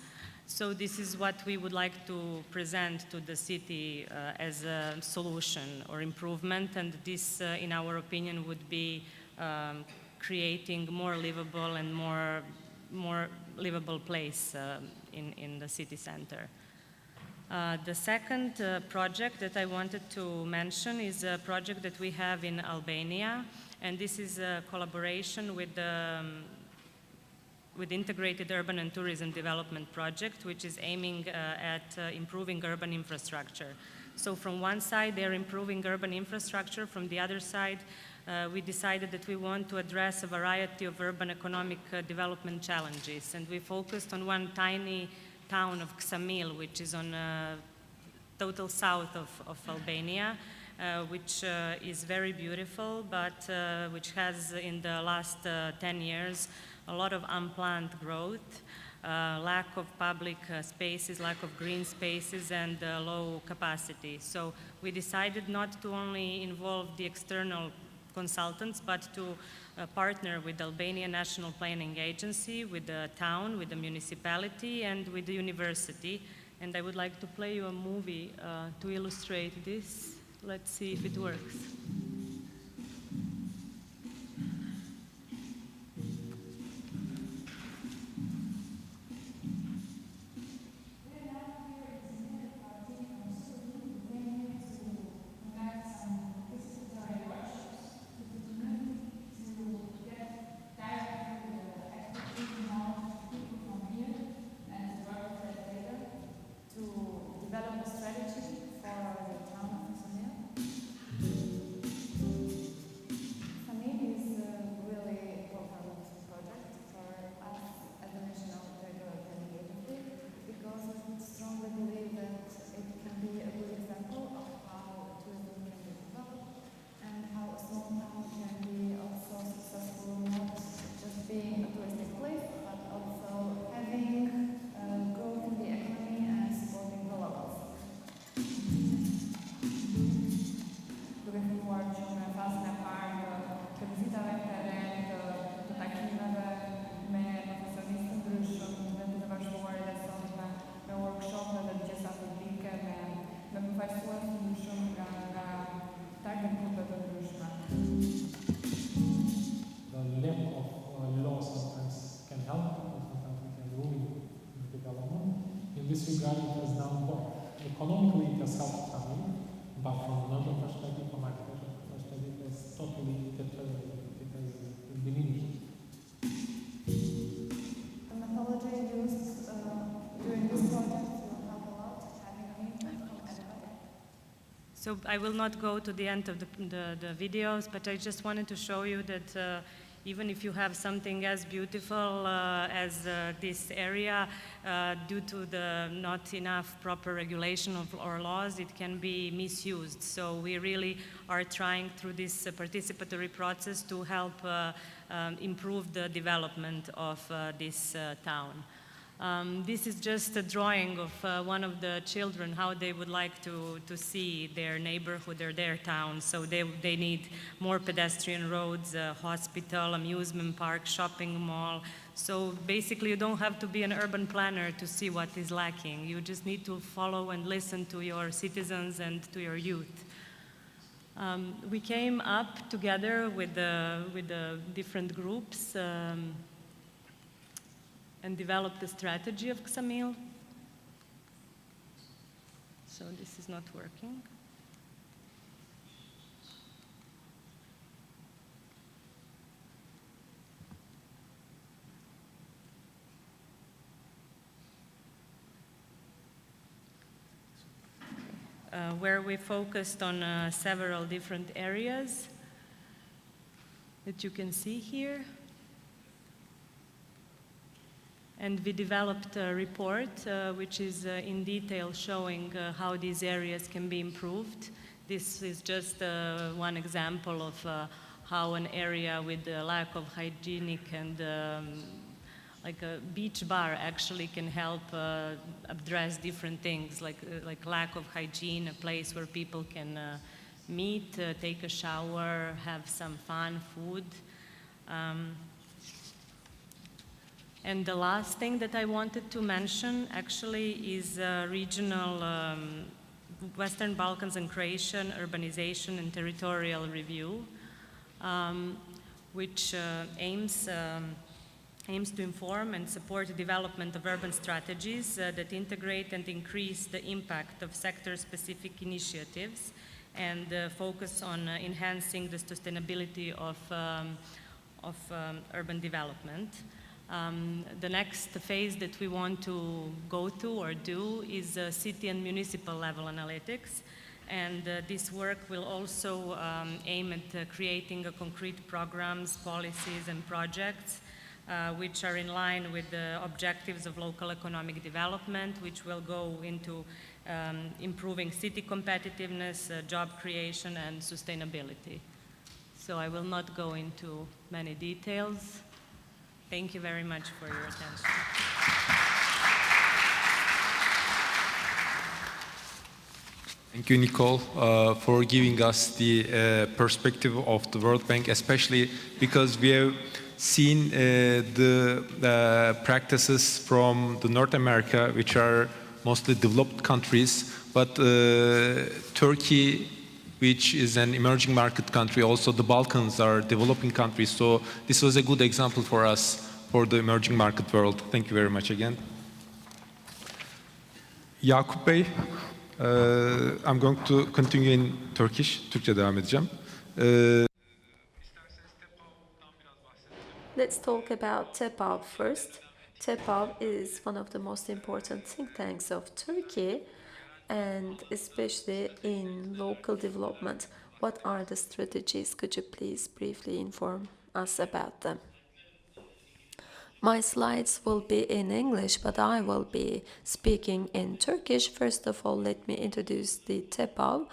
So this is what we would like to present to the city as a solution or improvement, and this, in our opinion, would be creating more livable and more livable place in the city center. The second project that I wanted to mention is a project that we have in Albania, and this is a collaboration with the Integrated Urban and Tourism Development Project, which is aiming at improving urban infrastructure. So from one side, they're improving urban infrastructure. From the other side, we decided that we want to address a variety of urban economic development challenges. And we focused on one tiny town of Ksamil, which is on total south of Albania, which is very beautiful, but which has in the last 10 years a lot of unplanned growth, lack of public spaces, lack of green spaces, and low capacity. So we decided not to only involve the external consultants, but to partner with the Albanian National Planning Agency, with the town, with the municipality, and with the university. And I would like to play you a movie to illustrate this. Let's see if it works. Economically, it has helped family, but from another perspective, from architectural perspective, it has totally deteriorated because in the beginning. The methodology used during this project will help a lot, having feedback from everybody. So I will not go to the end of the videos, but I just wanted to show you that even if you have something as beautiful as this area, due to the not enough proper regulation or laws, it can be misused. So we really are trying through this participatory process to help improve the development of this town. This is just a drawing of one of the children, how they would like to see their neighborhood or their town. So they need more pedestrian roads, a hospital, amusement park, shopping mall. So basically you don't have to be an urban planner to see what is lacking. You just need to follow and listen to your citizens and to your youth. We came up together with the different groups and developed the strategy of XAMIL. So this is not working. Where we focused on several different areas that you can see here. And we developed a report which is in detail showing how these areas can be improved. This is just one example of how an area with a lack of hygienic and like a beach bar actually can help address different things like lack of hygiene, a place where people can meet, take a shower, have some fun, food. And the last thing that I wanted to mention actually is regional Western Balkans and Croatian urbanization and territorial review, which aims to inform and support the development of urban strategies that integrate and increase the impact of sector-specific initiatives and focus on enhancing the sustainability of urban development. The next phase that we want to go to or do is city and municipal level analytics. And this work will also aim at creating concrete programs, policies, and projects which are in line with the objectives of local economic development, which will go into improving city competitiveness, job creation, and sustainability. So I will not go into many details. Thank you very much for your attention. Thank you, Nikkole, for giving us the perspective of the World Bank, especially because we have seen the practices from the North America, which are mostly developed countries, but Turkey, which is an emerging market country, also the Balkans are developing countries. So this was a good example for us, for the emerging market world. Thank you very much again. Yakup Bey, I'm going to continue in Turkish. Türkçe devam edeceğim. Let's talk about TEPAV first. TEPAV is one of the most important think tanks of Turkey, and especially in local development. What are the strategies? Could you please briefly inform us about them? My slides will be in English, but I will be speaking in Turkish. First of all, let me introduce the TEPAV.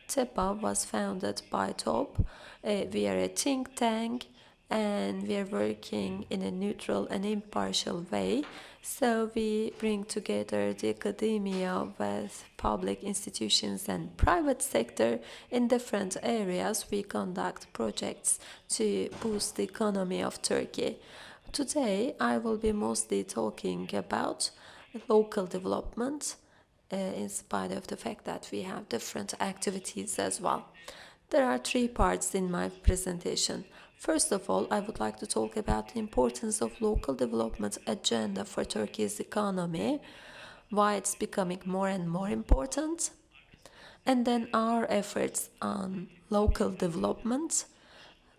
TEPAV was founded by TOP. We are a think tank, and we are working in a neutral and impartial way. So we bring together the academia with public institutions and private sector in different areas. We conduct projects to boost the economy of Turkey. Today, I will be mostly talking about local development, in spite of the fact that we have different activities as well. There are three parts in my presentation. First of all, I would like to talk about the importance of local development agenda for Turkey's economy, why it's becoming more and more important, and then our efforts on local development,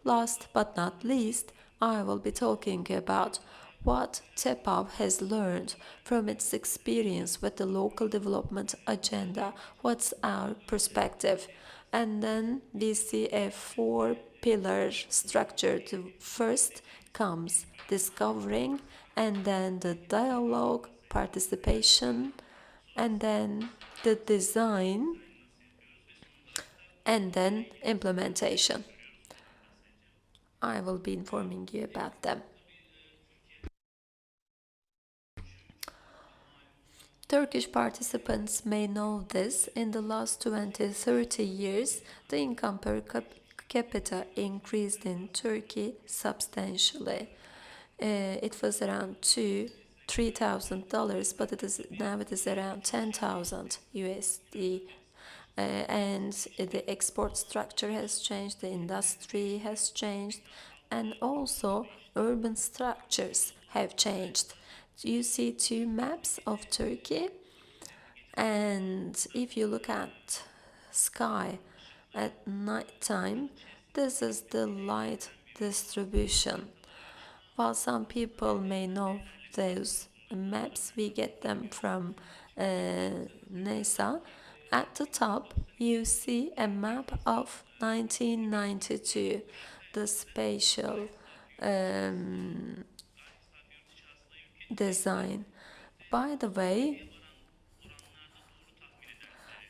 Last but not least, I will be talking about what TEPAV has learned from its experience with the local development agenda, what's our perspective. And then we see a four-pillar structure. The first comes discovering, and then the dialogue, participation, and then the design, and then implementation. I will be informing you about them. Turkish participants may know this. In the last 20-30 years, the income per capita increased in Turkey substantially. It was around $3,000, but it is around 10,000 USD. And the export structure has changed, the industry has changed, and also urban structures have changed. You see two maps of Turkey, and if you look at sky at night time, this is the light distribution. While some people may know those maps, we get them from NASA. At the top, you see a map of 1992, the spatial design. By the way,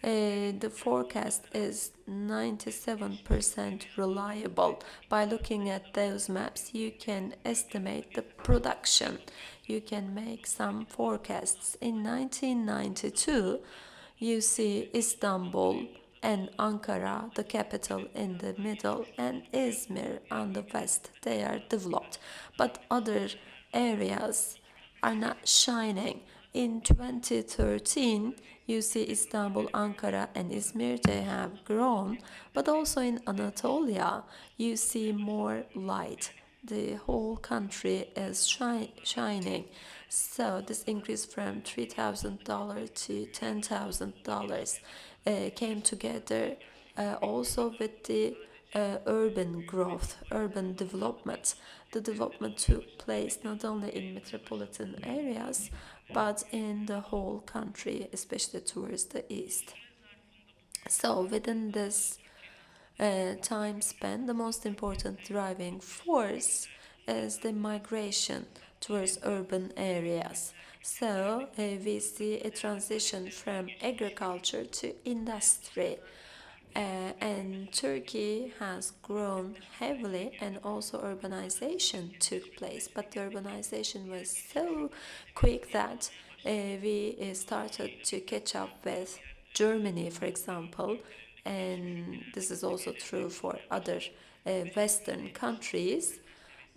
the forecast is 97% reliable. By looking at those maps, you can estimate the production. You can make some forecasts. In 1992, you see Istanbul and Ankara, the capital, in the middle, and Izmir on the west. They are developed, but other areas are not shining. In 2013, you see Istanbul, Ankara, and Izmir, they have grown, but also in Anatolia, you see more light. The whole country is shining. So this increase from $3,000 to $10,000 came together also with the urban growth, urban development. The development took place not only in metropolitan areas, but in the whole country, especially towards the east. So within this time span, the most important driving force is the migration towards urban areas. So we see a transition from agriculture to industry. And Turkey has grown heavily, and also urbanization took place. But the urbanization was so quick that we started to catch up with Germany, for example, and this is also true for other Western countries.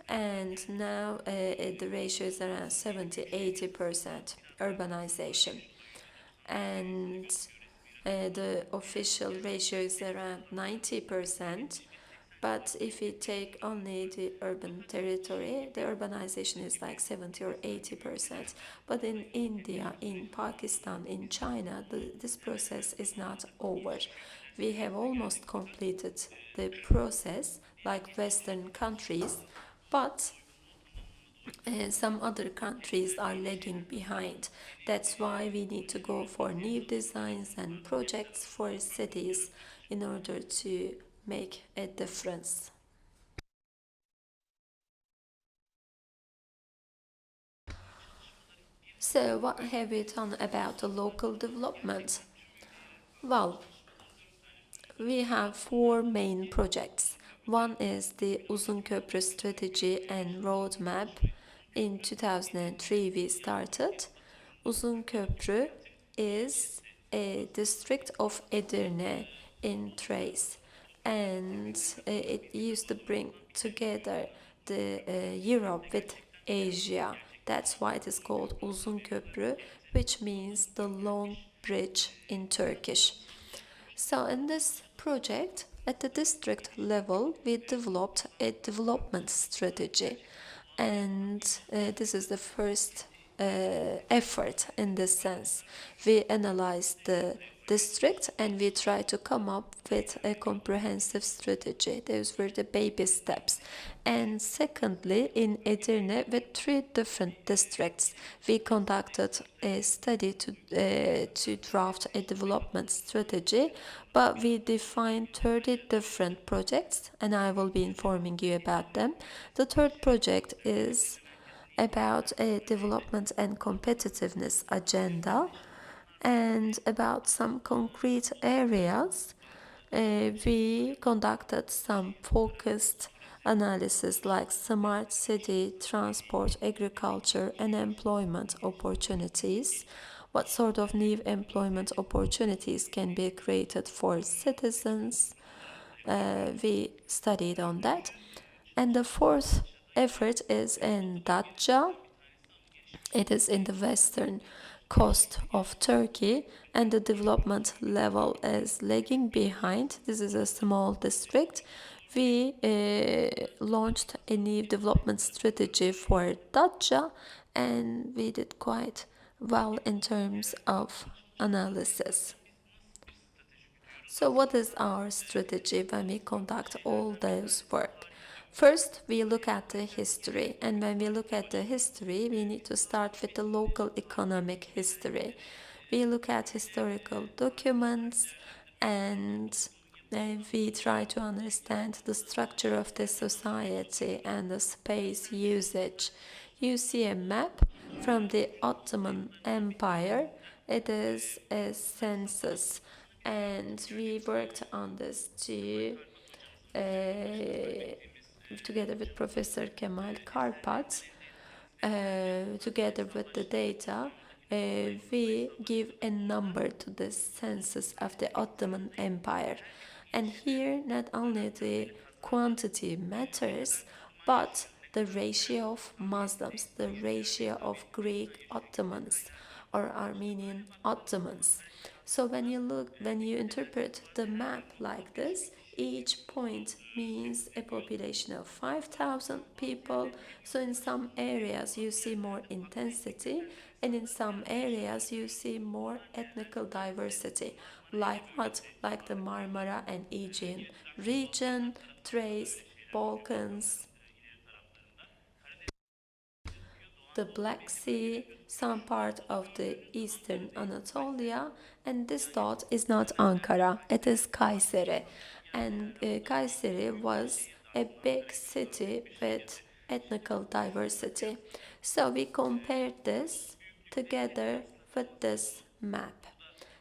And now the ratio is around 70-80% urbanization, and the official ratio is around 90%. But if we take only the urban territory, the urbanization is like 70 or 80%. But in India, in Pakistan, in China, this process is not over. We have almost completed the process like Western countries, but some other countries are lagging behind. That's why we need to go for new designs and projects for cities in order to make a difference. So what have we done about the local development? Well, we have four main projects. One is the Uzunköprü strategy and roadmap. In 2003 we started. Uzunköprü is a district of Edirne in Thrace, and it used to bring together the Europe with Asia. That's why it is called Uzunköprü, which means the long bridge in Turkish. So in this project, at the district level, we developed a development strategy, and this is the first effort in this sense. We analyzed the district, and we try to come up with a comprehensive strategy. Those were the baby steps. And secondly, in Edirne, with 3 different districts, we conducted a study to draft a development strategy, but we defined 30 different projects, and I will be informing you about them. The third project is about a development and competitiveness agenda, and about some concrete areas. We conducted some focused analysis like smart city, transport, agriculture, and employment opportunities. What sort of new employment opportunities can be created for citizens? We studied on that. And the fourth effort is in Datça. It is in the western coast of Turkey, and the development level is lagging behind. This is a small district. We launched a new development strategy for Datça, and we did quite well in terms of analysis. So what is our strategy when we conduct all those work? First, we look at the history, and when we look at the history, we need to start with the local economic history. We look at historical documents, and we try to understand the structure of the society and the space usage. You see a map from the Ottoman Empire. It is a census, and we worked on this together with Professor Kemal Karpat, together with the data, we give a number to the census of the Ottoman Empire. And here, not only the quantity matters, but the ratio of Muslims, the ratio of Greek Ottomans or Armenian Ottomans. So when you interpret the map like this, each point means a population of 5,000 people. So in some areas you see more intensity, and in some areas you see more ethnical diversity. Like what? Like the Marmara and Aegean region, Thrace, Balkans, the Black Sea, some part of the eastern Anatolia, and this dot is not Ankara, it is Kayseri. And Kayseri was a big city with ethnical diversity. So we compared this together with this map.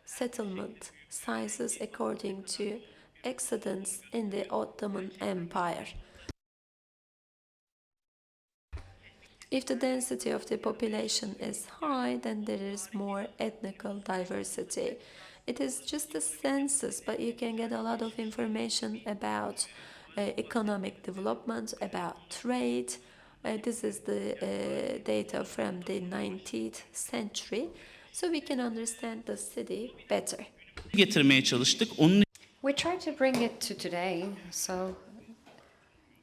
Settlement sizes according to exodus in the Ottoman Empire. If the density of the population is high, then there is more ethnical diversity. It is just a census, but you can get a lot of information about economic development, about trade. This is the data from the 19th century, so we can understand the city better. Getirmeye çalıştık. We try to bring it to today, so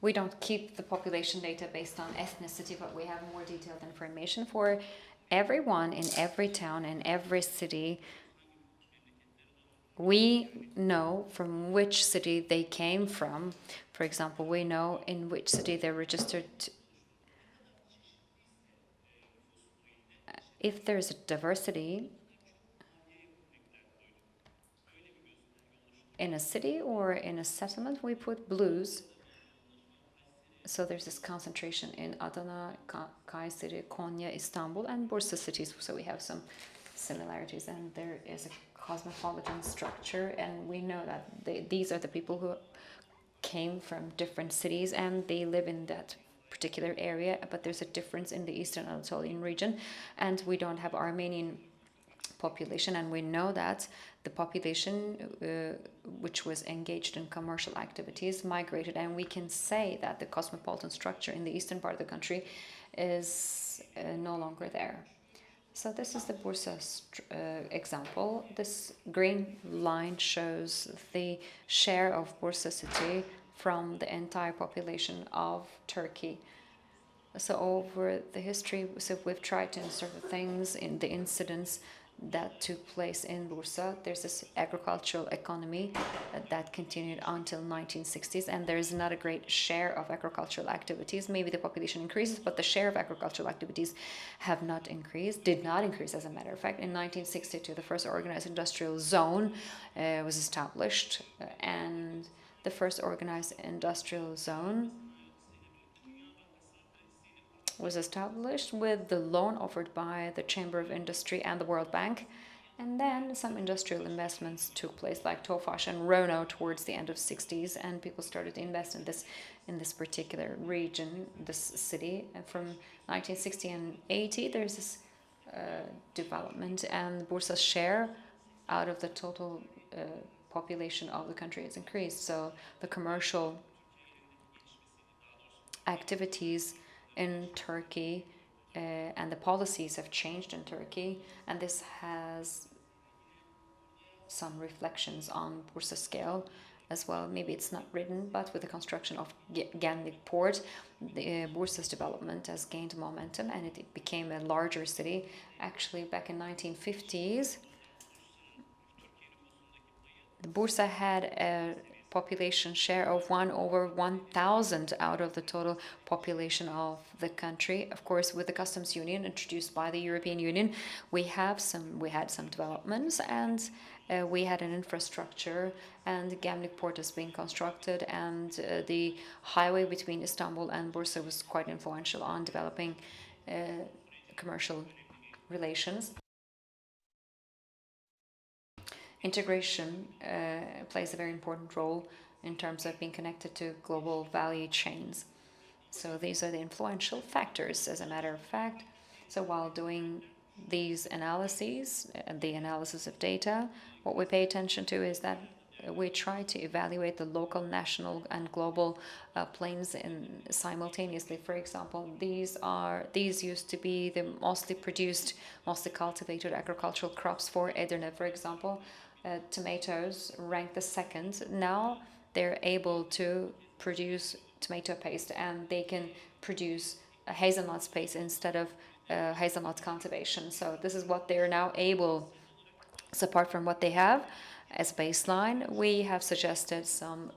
we don't keep the population data based on ethnicity, but we have more detailed information for everyone in every town and every city. We know from which city they came from. For example, we know in which city they're registered. If there's a diversity in a city or in a settlement, we put blues. So there's this concentration in Adana, Kayseri, Konya, Istanbul, and Bursa cities. So we have some similarities, and there is a cosmopolitan structure, and we know that these are the people who came from different cities and they live in that particular area, but there's a difference in the Eastern Anatolian region, and we don't have Armenian population, and we know that the population which was engaged in commercial activities migrated, and we can say that the cosmopolitan structure in the eastern part of the country is no longer there. So this is the Bursa example. This green line shows the share of Bursa city from the entire population of Turkey. So over the history, so we've tried to insert the things in the incidents that took place in Bursa. There's this agricultural economy that continued until 1960s, and there's not a great share of agricultural activities. Maybe the population increases, but the share of agricultural activities did not increase, as a matter of fact. In 1962, the first organized industrial zone was established, and the first organized industrial zone was established with the loan offered by the Chamber of Industry and the World Bank. And then some industrial investments took place, like Tofaş and Rono, towards the end of 60s, and people started to invest in this particular region, this city. And from 1960 and 80, there's this development, and Bursa's share out of the total population of the country has increased. So the commercial activities in Turkey and the policies have changed in Turkey, and this has some reflections on Bursa scale as well. Maybe it's not written, but with the construction of Gemlik port, Bursa's development has gained momentum, and it became a larger city. Actually, back in 1950s, Bursa had a population share of 1/1000 out of the total population of the country. Of course, with the customs union introduced by the European Union, we had some developments, and we had an infrastructure, and Gemlik port is being constructed, and the highway between Istanbul and Bursa was quite influential on developing commercial relations. Integration plays a very important role in terms of being connected to global value chains. So these are the influential factors, as a matter of fact. So while doing these analyses, the analysis of data, what we pay attention to is that we try to evaluate the local, national, and global planes simultaneously. For example, these used to be the mostly produced, mostly cultivated agricultural crops for Edirne, for example. Tomatoes ranked the second. Now they're able to produce tomato paste, and they can produce hazelnut paste instead of hazelnut cultivation. So this is what they're now able. So apart from what they have as baseline, we have suggested some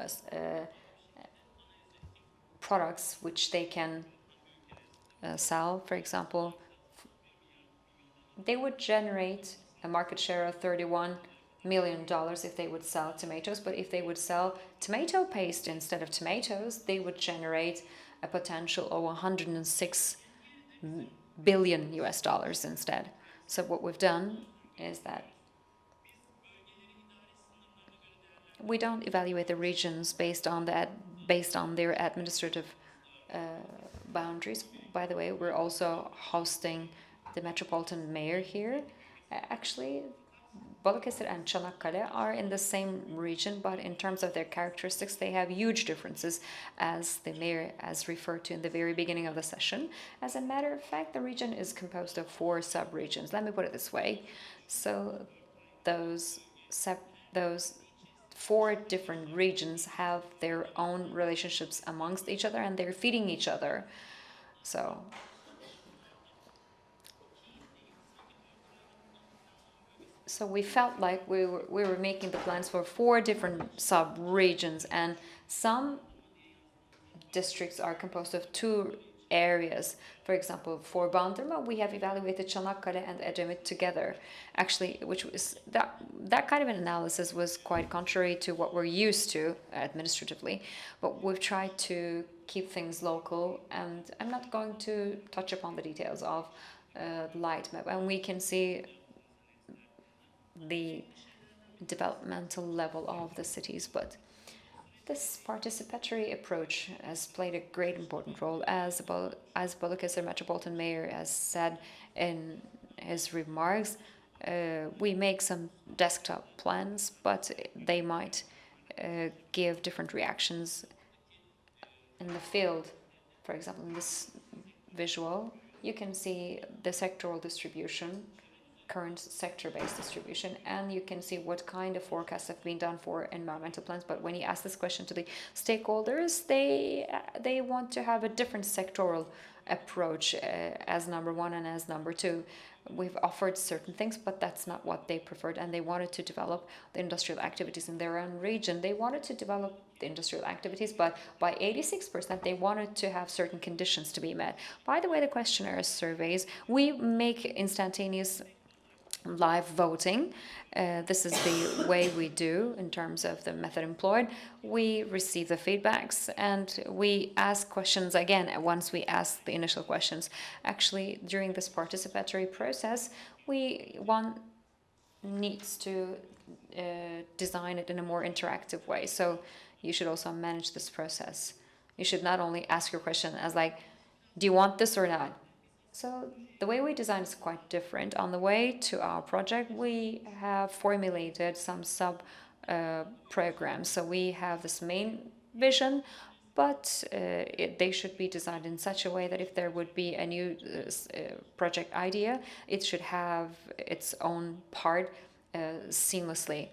products which they can sell. For example, they would generate a market share of $31 million if they would sell tomatoes, but if they would sell tomato paste instead of tomatoes, they would generate a potential of $106 billion instead. So what we've done is that we don't evaluate the regions based on their administrative boundaries. By the way, we're also hosting the Metropolitan mayor here. Actually, Balıkesir and Çanakkale are in the same region, but in terms of their characteristics, they have huge differences, as the mayor has referred to in the very beginning of the session. As a matter of fact, the region is composed of 4 sub-regions. Let me put it this way. So those 4 different regions have their own relationships amongst each other, and they're feeding each other. So we felt like we were making the plans for 4 different sub-regions, and some districts are composed of 2 areas. For example, for Bandırma, we have evaluated Çanakkale and Edremit together. Actually, which was that kind of an analysis was quite contrary to what we're used to administratively, but we've tried to keep things local, and I'm not going to touch upon the details of the light map, and we can see the developmental level of the cities. But this participatory approach has played a great important role, as Balıkesir Metropolitan Mayor has said in his remarks. We make some desktop plans, but they might give different reactions in the field. For example, in this visual, you can see the sectoral distribution current sector-based distribution, and you can see what kind of forecasts have been done for environmental plans. But when you ask this question to the stakeholders, they want to have a different sectoral approach as number one and as number two. We've offered certain things, but that's not what they preferred, and they wanted to develop the industrial activities in their own region. They wanted to develop the industrial activities, but by 86% they wanted to have certain conditions to be met. By the way, the questionnaire surveys, we make instantaneous live voting. This is the way we do in terms of the method employed. We receive the feedbacks and we ask questions again once we ask the initial questions. Actually, during this participatory process, one needs to design it in a more interactive way. So you should also manage this process. You should not only ask your question as like, do you want this or not? So the way we design is quite different. On the way to our project, we have formulated some sub-programs. So we have this main vision, but they should be designed in such a way that if there would be a new project idea, it should have its own part seamlessly.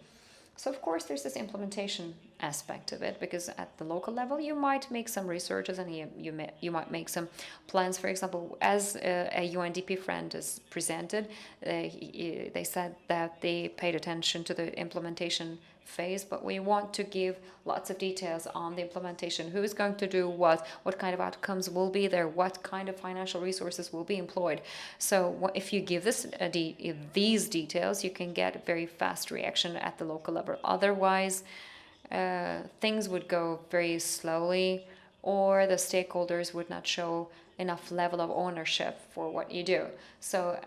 So of course there's this implementation aspect of it, because at the local level you might make some researches and you might make some plans. For example, as a UNDP friend has presented, they said that they paid attention to the implementation phase, but we want to give lots of details on the implementation. Who is going to do what kind of outcomes will be there, what kind of financial resources will be employed. So if you give these details, you can get a very fast reaction at the local level. Otherwise, things would go very slowly, or the stakeholders would not show enough level of ownership for what you do. So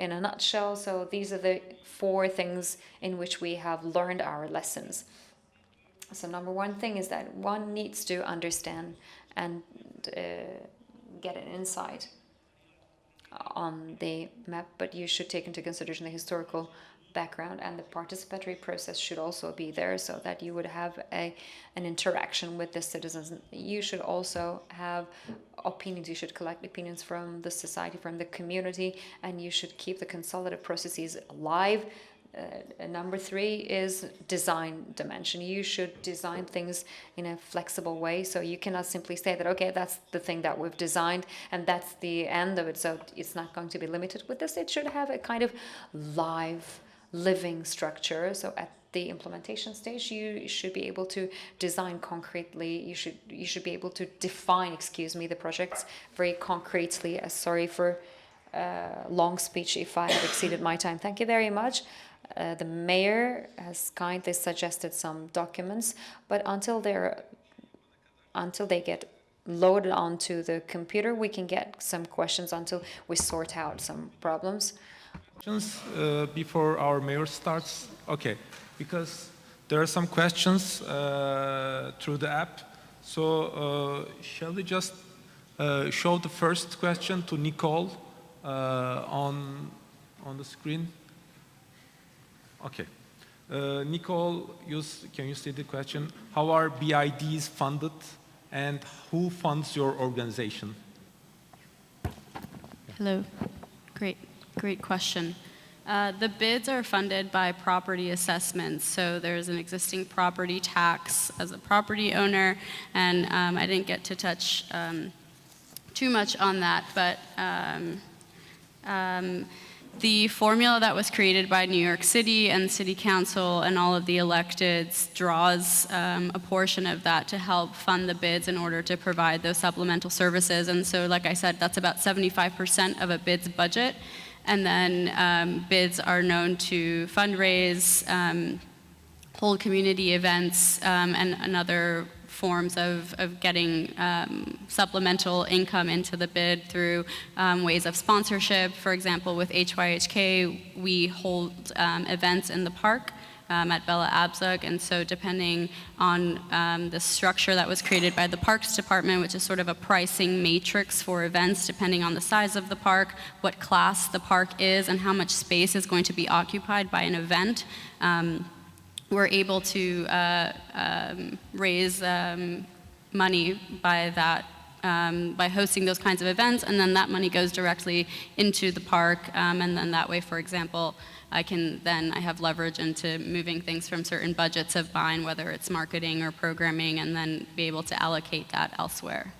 in a nutshell, so these are the 4 things in which we have learned our lessons. So number one thing is that one needs to understand and get an insight on the map, but you should take into consideration the historical background, and the participatory process should also be there so that you would have an interaction with the citizens. You should also have opinions. You should collect opinions from the society, from the community, and you should keep the consolidated processes alive. Number 3 is design dimension. You should design things in a flexible way, so you cannot simply say that, okay, that's the thing that we've designed and that's the end of it, so it's not going to be limited with this. It should have a kind of living structure. So at the implementation stage, you should be able to design concretely. You should be able to define, the projects very concretely. Sorry for long speech if I have exceeded my time. Thank you very much. The mayor has kindly suggested some documents, but until they get loaded onto the computer, we can get some questions until we sort out some problems. Before our mayor starts? Okay, because there are some questions through the app. So shall we just show the first question to Nikkole on the screen? Okay. Nikkole, can you see the question? How are BIDs funded and who funds your organization? Hello. Great question. The bids are funded by property assessments. So there's an existing property tax as a property owner, and I didn't get to touch too much on that, but the formula that was created by New York City and City Council and all of the electeds draws a portion of that to help fund the bids in order to provide those supplemental services. And so, like I said, that's about 75% of a bid's budget. And then bids are known to fundraise, hold community events, and other forms of getting supplemental income into the bid through ways of sponsorship. For example, with HYHK, we hold events in the park at Bella Abzug, and so depending on the structure that was created by the Parks Department, which is sort of a pricing matrix for events depending on the size of the park, what class the park is, and how much space is going to be occupied by an event, we're able to raise money by that by hosting those kinds of events, and then that money goes directly into the park, and then that way, for example, I have leverage into moving things from certain budgets of mine, whether it's marketing or programming, and then be able to allocate that elsewhere.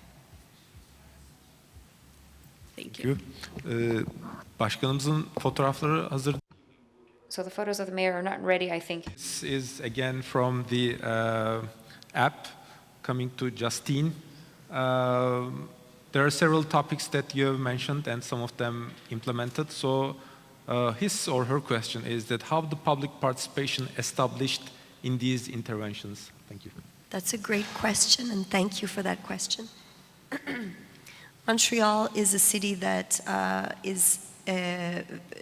Thank you. Başkanımızın fotoğrafları hazır. So the photos of the mayor are not ready, I think. This is again from the app coming to Justine. There are several topics that you have mentioned and some of them implemented. So his or her question is that how the public participation established in these interventions? Thank you. That's a great question, and thank you for that question. Montreal is a city that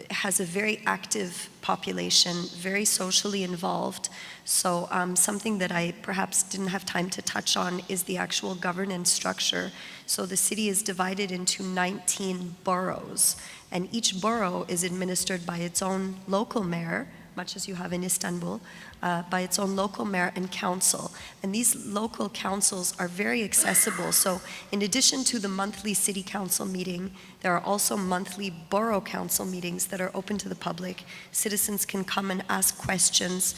has a very active population, very socially involved. So something that I perhaps didn't have time to touch on is the actual governance structure. So the city is divided into 19 boroughs, and each borough is administered by its own local mayor, much as you have in Istanbul, by its own local mayor and council. And these local councils are very accessible. So in addition to the monthly city council meeting, there are also monthly borough council meetings that are open to the public. Citizens can come and ask questions.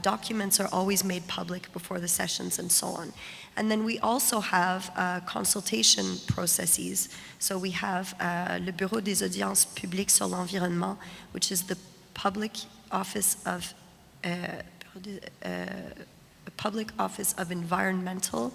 Documents are always made public before the sessions and so on. And then we also have consultation processes. So we have le Bureau des audiences publiques sur l'environnement, which is the public office of environmental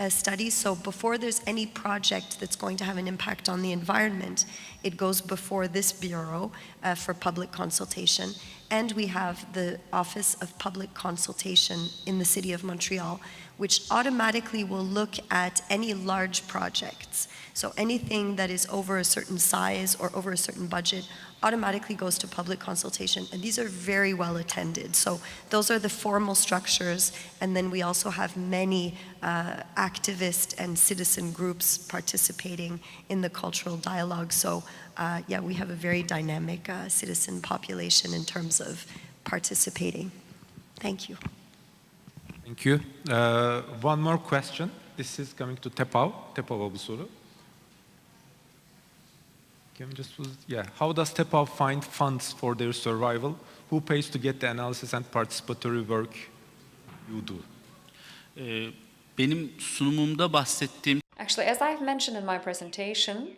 studies. So before there's any project that's going to have an impact on the environment, it goes before this bureau for public consultation. And we have the Office of Public Consultation in the City of Montreal, which automatically will look at any large projects. So anything that is over a certain size or over a certain budget automatically goes to public consultation, and these are very well attended. So those are the formal structures, and then we also have many activist and citizen groups participating in the cultural dialogue. So yeah, we have a very dynamic citizen population in terms of participating. Thank you. Thank you. One more question. This is coming to TEPAV. TEPAV'a bu soru. Can we just, yeah. How does TEPAV find funds for their survival? Who pays to get the analysis and participatory work you do? Benim sunumumda bahsettiğim Actually, as I've mentioned in my presentation,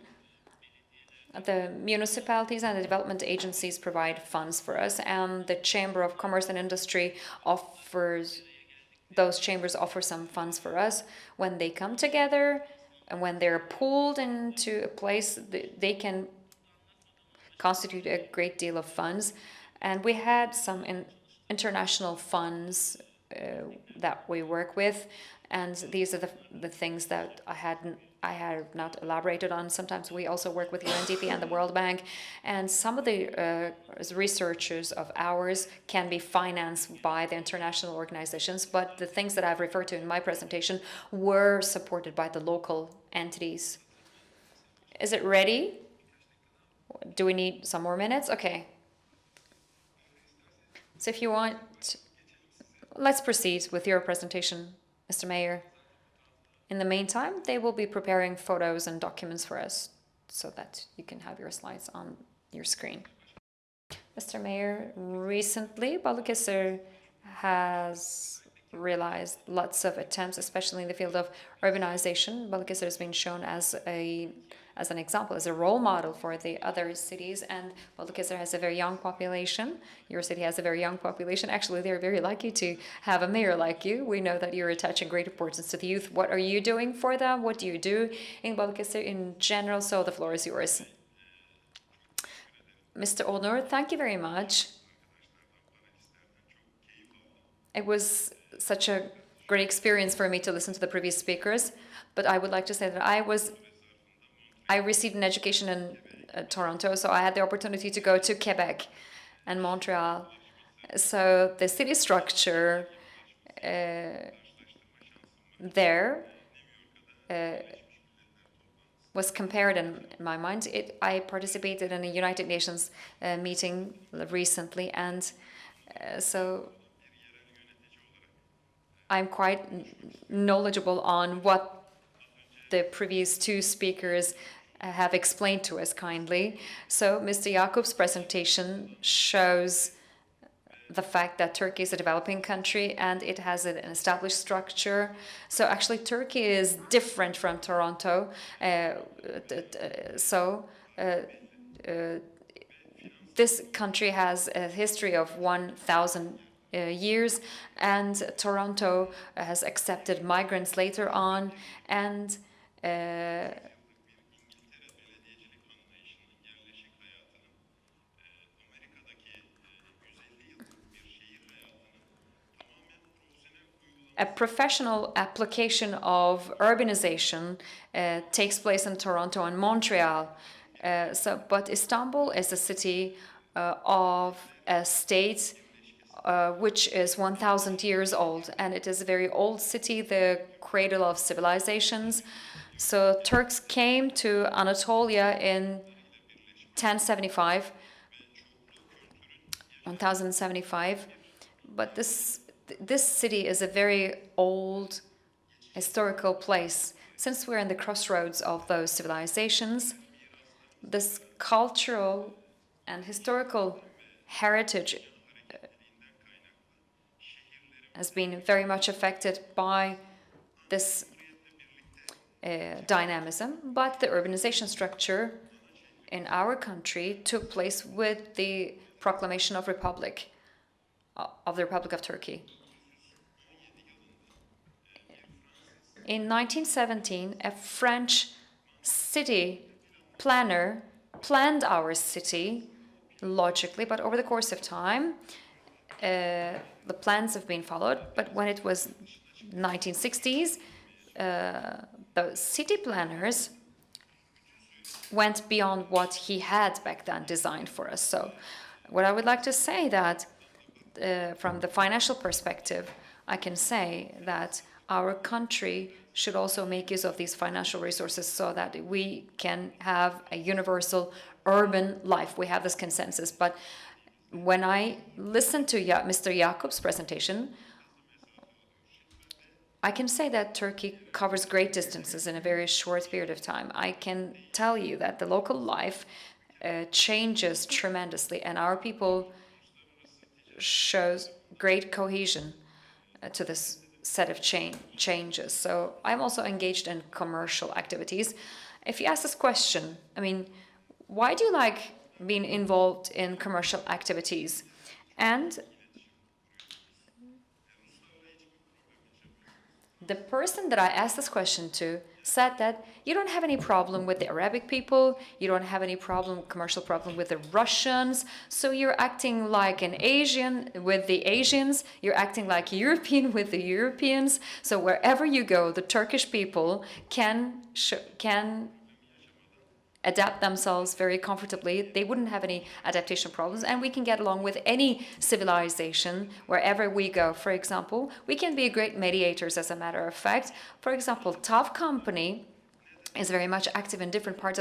the municipalities and the development agencies provide funds for us, and the Chamber of Commerce and Industry those chambers offer some funds for us. When they come together and when they're pooled into a place, they can constitute a great deal of funds. And we had some international funds that we work with, and these are the things that I have not elaborated on. Sometimes we also work with UNDP and the World Bank, and some of the researchers of ours can be financed by the international organizations, but the things that I've referred to in my presentation were supported by the local entities. Is it ready? Do we need some more minutes? Okay. So if you want, let's proceed with your presentation, Mr. Mayor. In the meantime, they will be preparing photos and documents for us so that you can have your slides on your screen. Mr. Mayor, recently, Balıkesir has realized lots of attempts, especially in the field of urbanization. Balıkesir has been shown as an example, as a role model for the other cities, and Balıkesir has a very young population. Your city has a very young population. Actually, they're very lucky to have a mayor like you. We know that you're attaching great importance to the youth. What are you doing for them? What do you do in Balıkesir in general? So the floor is yours. Mr. Onur, thank you very much. It was such a great experience for me to listen to the previous speakers, but I would like to say that I received an education in Toronto, so I had the opportunity to go to Quebec and Montreal. So the city structure there was compared in my mind. I participated in a United Nations meeting recently, and so I'm quite knowledgeable on what the previous two speakers have explained to us kindly. So Mr. Yakup's presentation shows the fact that Turkey is a developing country and it has an established structure. So actually Turkey is different from Toronto. This country has a history of 1,000 years, and Toronto has accepted migrants later on, and a professional application of urbanization takes place in Toronto and Montreal. But Istanbul is a city of a state which is 1,000 years old, and it is a very old city, the cradle of civilizations. So Turks came to Anatolia in 1075, but this city is a very old historical place. Since we're in the crossroads of those civilizations, this cultural and historical heritage has been very much affected by this dynamism, but the urbanization structure in our country took place with the proclamation of the Republic of Turkey. In 1917, a French city planner planned our city logically, but over the course of time, the plans have been followed. But when it was 1960s, the city planners went beyond what he had back then designed for us. So what I would like to say that from the financial perspective, I can say that our country should also make use of these financial resources so that we can have a universal urban life. We have this consensus. But when I listened to Mr. Yakup's presentation, I can say that Turkey covers great distances in a very short period of time. I can tell you that the local life changes tremendously, and our people shows great cohesion to this set of changes. So I'm also engaged in commercial activities. If you ask this question, I mean, why do you like being involved in commercial activities? And the person that I asked this question to said that you don't have any problem with the Arabic people, you don't have any commercial problem with the Russians, so you're acting like an Asian with the Asians, you're acting like European with the Europeans, so wherever you go, the Turkish people can adapt themselves very comfortably. They wouldn't have any adaptation problems, and we can get along with any civilization wherever we go. For example, we can be great mediators, as a matter of fact. For example, TEPAV company is very much active in different parts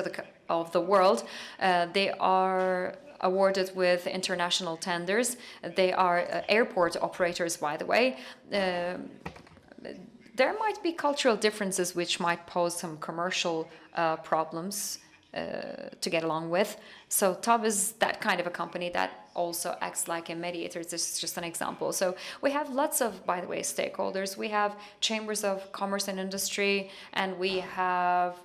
of the world. They are awarded with international tenders. They are airport operators, by the way. There might be cultural differences which might pose some commercial problems to get along with. So TEPAV is that kind of a company that also acts like a mediator. This is just an example. So we have lots of, by the way, stakeholders. We have chambers of commerce and industry, and we have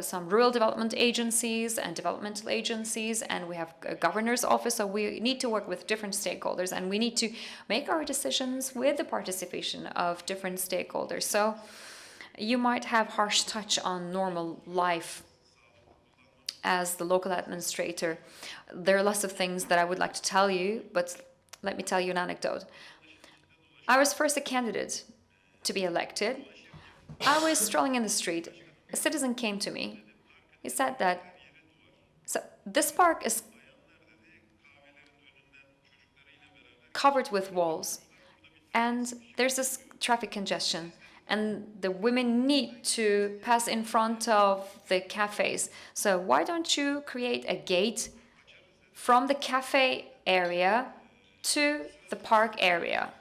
some rural development agencies and developmental agencies, and we have a governor's office. So we need to work with different stakeholders, and we need to make our decisions with the participation of different stakeholders. So you might have harsh touch on normal life as the local administrator. There are lots of things that I would like to tell you, but let me tell you an anecdote. I was first a candidate to be elected. I was strolling in the street. A citizen came to me. He said that, so this park is covered with walls, and there's this traffic congestion, and the women need to pass in front of the cafes. So why don't you create a gate from the cafe area to the park area?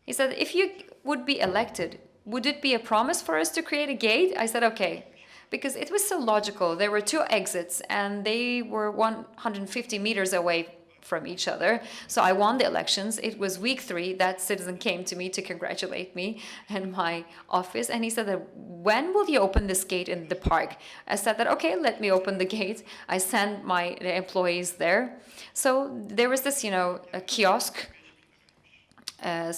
He said, if you would be elected, would it be a promise for us to create a gate? I said, okay, because it was so logical. There were 2 exits and they were 150 meters away from each other. So I won the elections. It was week 3 that citizen came to me to congratulate me in my office. And he said that, when will you open this gate in the park? I said that, okay, let me open the gate. I sent my employees there. So there was this, a kiosk. And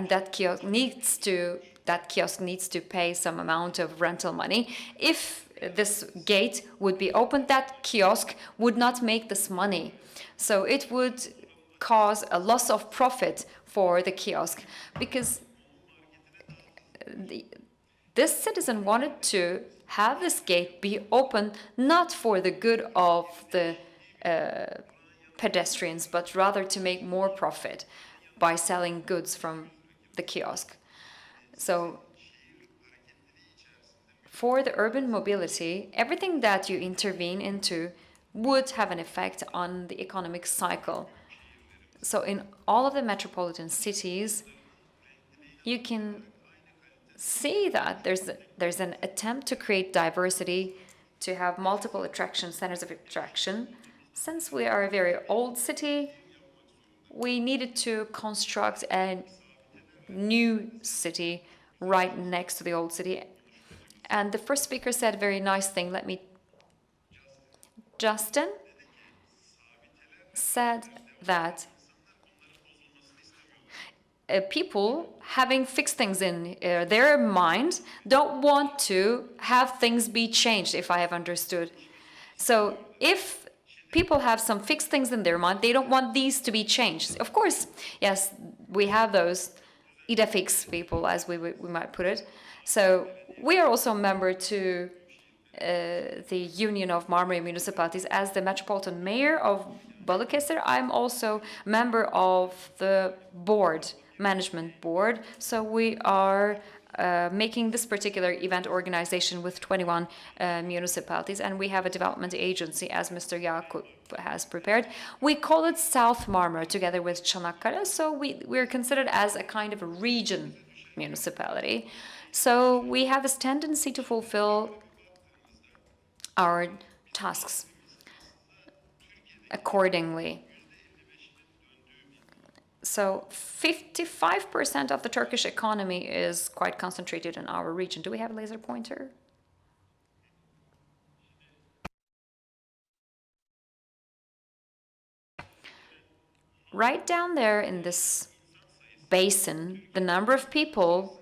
that kiosk needs to pay some amount of rental money. If this gate would be opened, that kiosk would not make this money. So it would cause a loss of profit for the kiosk, because this citizen wanted to have this gate be open not for the good of the pedestrians, but rather to make more profit by selling goods from the kiosk. So for the urban mobility, everything that you intervene into would have an effect on the economic cycle. So in all of the metropolitan cities, you can see that there's an attempt to create diversity, to have multiple centers of attraction. Since we are a very old city, we needed to construct a new city right next to the old city. And the first speaker said a very nice thing. Justine said that people having fixed things in their mind don't want to have things be changed, if I have understood. So if people have some fixed things in their mind, they don't want these to be changed. Of course, yes, we have those idefix people, as we might put it. So we are also a member to the Union of Marmara Municipalities. As the Metropolitan Mayor of Balıkesir, I'm also member of the management board. So we are making this particular event organization with 21 municipalities, and we have a development agency, as Mr. Yakup has prepared. We call it South Marmara, together with Çanakkale, so we're considered as a kind of a region municipality. So we have this tendency to fulfill our tasks accordingly. So 55% of the Turkish economy is quite concentrated in our region. Do we have a laser pointer? Right down there in this basin, the number of people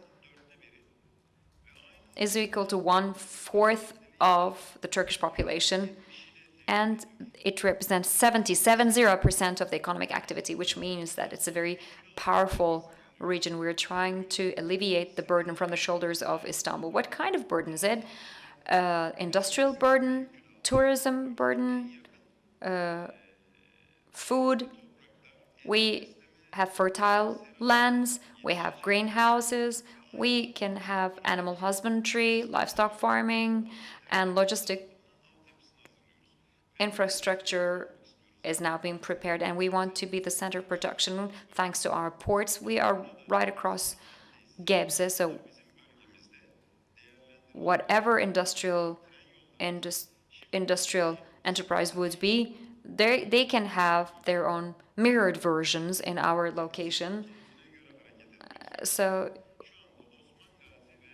is equal to 1/4 of the Turkish population, and it represents 70% of the economic activity, which means that it's a very powerful region. We're trying to alleviate the burden from the shoulders of Istanbul. What kind of burden is it? Industrial burden, tourism burden, food. We have fertile lands, we have greenhouses, we can have animal husbandry, livestock farming, and logistic infrastructure is now being prepared, and we want to be the center of production thanks to our ports. We are right across Gebze, so whatever industrial enterprise would be, they can have their own mirrored versions in our location. So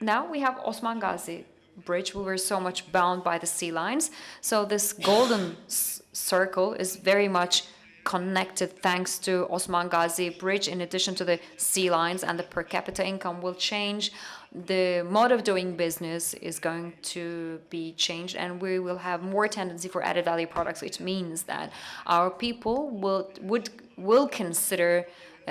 now we have Osman Gazi Bridge. We were so much bound by the sea lines. So this golden circle is very much connected thanks to Osman Gazi Bridge. In addition to the sea lines, and the per capita income will change, the mode of doing business is going to be changed, and we will have more tendency for added value products, which means that our people will consider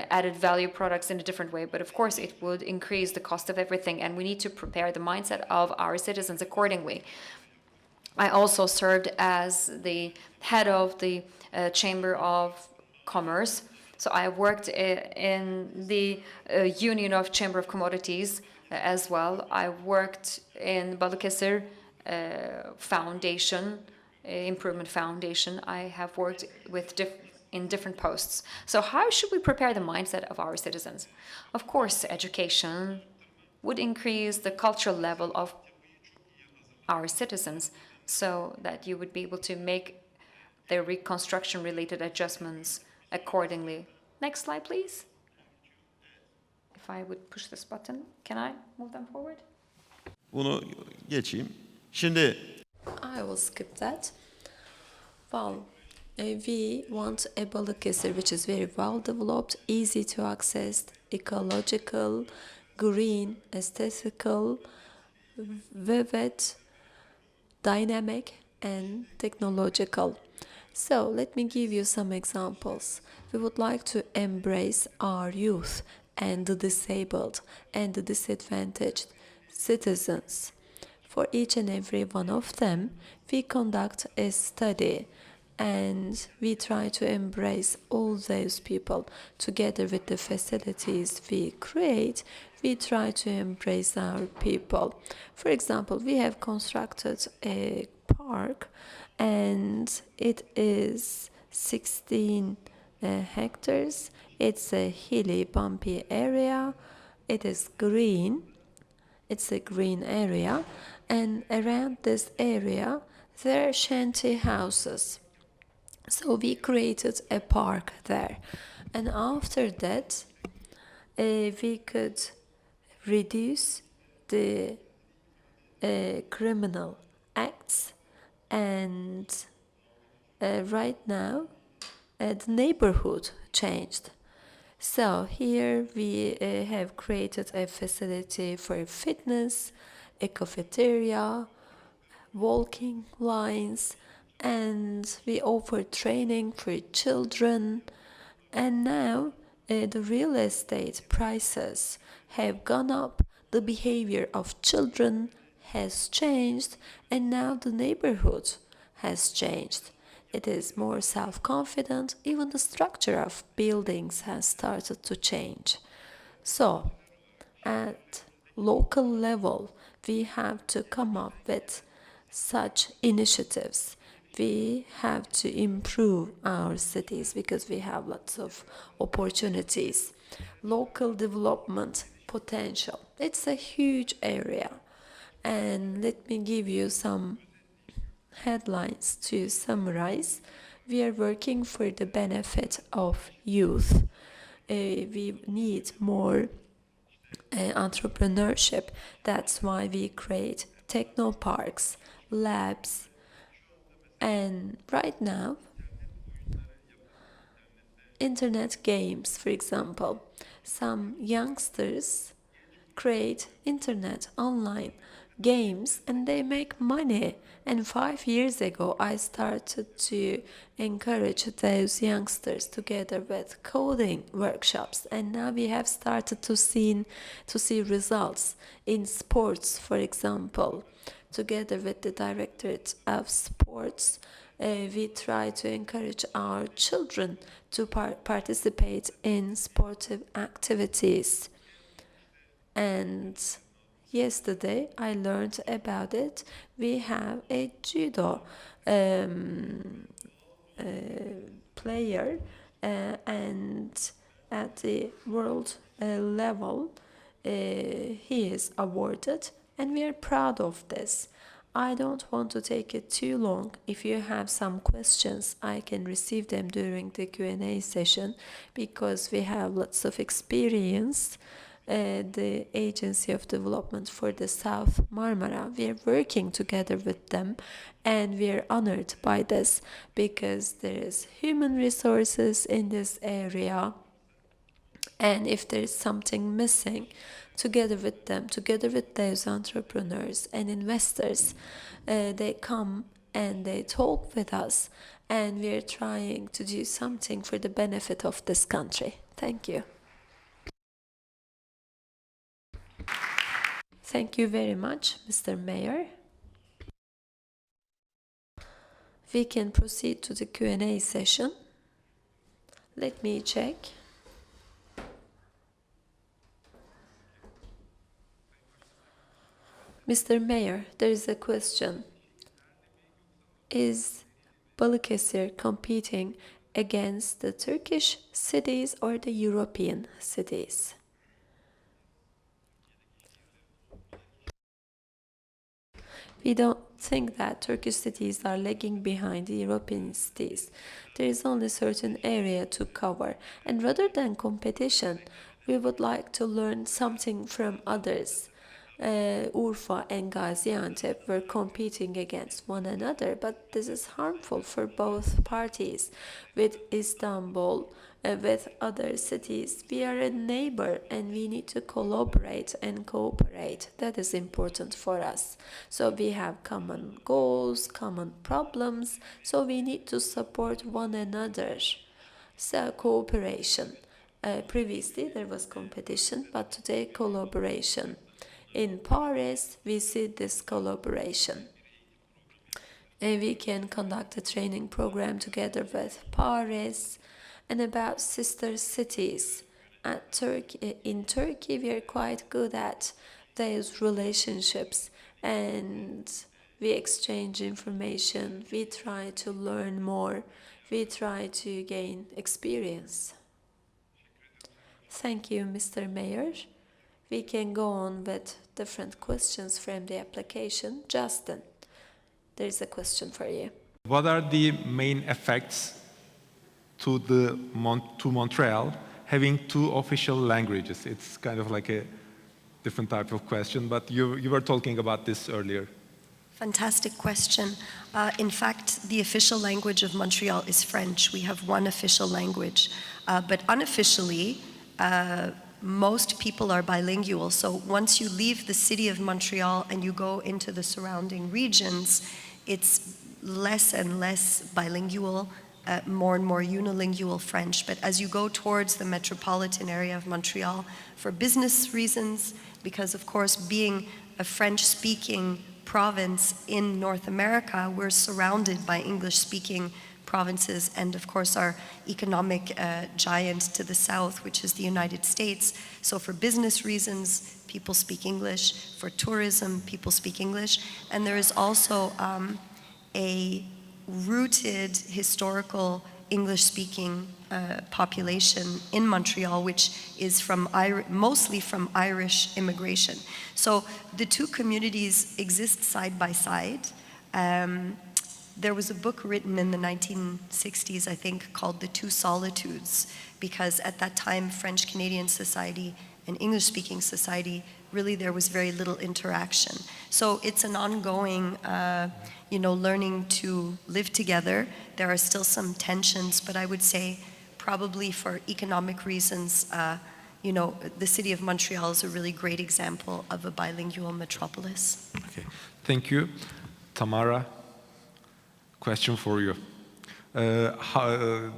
added value products in a different way. But of course it would increase the cost of everything, and we need to prepare the mindset of our citizens accordingly. I also served as the head of the Chamber of Commerce. So I worked in the Union of Chamber of Commodities as well. I worked in Balıkesir Foundation, Improvement Foundation. I have worked with in different posts. So how should we prepare the mindset of our citizens? Of course, education would increase the cultural level of our citizens so that you would be able to make their reconstruction related adjustments accordingly. Next slide, please. If I would push this button, can I move them forward? Bunu geçeyim. Şimdi I will skip that. Well, we want a Balıkesir which is very well developed, easy to access, ecological, green, aesthetical, vivid, dynamic, and technological. So let me give you some examples. We would like to embrace our youth and the disabled and the disadvantaged citizens. For each and every one of them, we conduct a study and we try to embrace all those people. Together with the facilities we create, we try to embrace our people. For example, we have constructed a park and it is 16 hectares. It's a hilly, bumpy area. It is green. It's a green area, and around this area there are shanty houses. So we created a park there, and after that we could reduce the criminal acts, and right now the neighborhood changed. So here we have created a facility for fitness, a cafeteria, walking lines, and we offer training for children. And now the real estate prices have gone up, the behavior of children has changed, and now the neighborhood has changed. It is more self-confident. Even the structure of buildings has started to change. So, at local level, we have to come up with such initiatives. We have to improve our cities because we have lots of opportunities. Local development potential. It's a huge area. And let me give you some headlines to summarize. We are working for the benefit of youth. We need more entrepreneurship. That's why we create techno parks, labs, and right now internet games, for example. Some youngsters create internet online games and they make money. And 5 years ago I started to encourage those youngsters together with coding workshops, and now we have started to see results in sports. For example, together with the Directorate of Sports, we try to encourage our children to participate in sportive activities. And yesterday I learned about it. We have a judo player, and at the world level he is awarded, and we are proud of this. I don't want to take it too long. If you have some questions, I can receive them during the Q&A session because we have lots of experience. The Agency of Development for the South Marmara. We are working together with them, and we are honored by this because there is human resources in this area, and if there is something missing, together with them, together with those entrepreneurs and investors, they come and they talk with us, and we are trying to do something for the benefit of this country. Thank you. Thank you very much, Mr. Mayor. We can proceed to the Q&A session. Let me check. Mr. Mayor, there is a question. Is Balıkesir competing against the Turkish cities or the European cities? We don't think that Turkish cities are lagging behind the European cities. There is only a certain area to cover, and rather than competition, we would like to learn something from others. Urfa and Gaziantep were competing against one another, but this is harmful for both parties. With Istanbul, with other cities, we are a neighbor and we need to collaborate and cooperate. That is important for us. So we have common goals, common problems, so we need to support one another. So cooperation. Previously there was competition, but today collaboration. In Paris, we see this collaboration. We can conduct a training program together with Paris and about sister cities. In Turkey, we are quite good at those relationships and we exchange information, we try to learn more, we try to gain experience. Thank you, Mr. Mayor. We can go on with different questions from the application. Justine, there is a question for you. What are the main effects to Montreal having two official languages? It's kind of like a different type of question, but you were talking about this earlier. Fantastic question. In fact, the official language of Montreal is French. We have one official language, but unofficially, most people are bilingual. So once you leave the city of Montreal and you go into the surrounding regions, it's less and less bilingual, more and more unilingual French. But as you go towards the metropolitan area of Montreal, for business reasons, because of course being a French-speaking province in North America, we're surrounded by English-speaking provinces and of course our economic giant to the south, which is the United States. So for business reasons, people speak English. For tourism, people speak English. And there is also a rooted historical English-speaking population in Montreal, which is mostly from Irish immigration. So the two communities exist side by side. There was a book written in the 1960s, I think, called The Two Solitudes, because at that time, French-Canadian society and English-speaking society, really there was very little interaction. So it's an ongoing, learning to live together. There are still some tensions, but I would say probably for economic reasons, the city of Montreal is a really great example of a bilingual metropolis. Okay, thank you. Tamara, question for you. How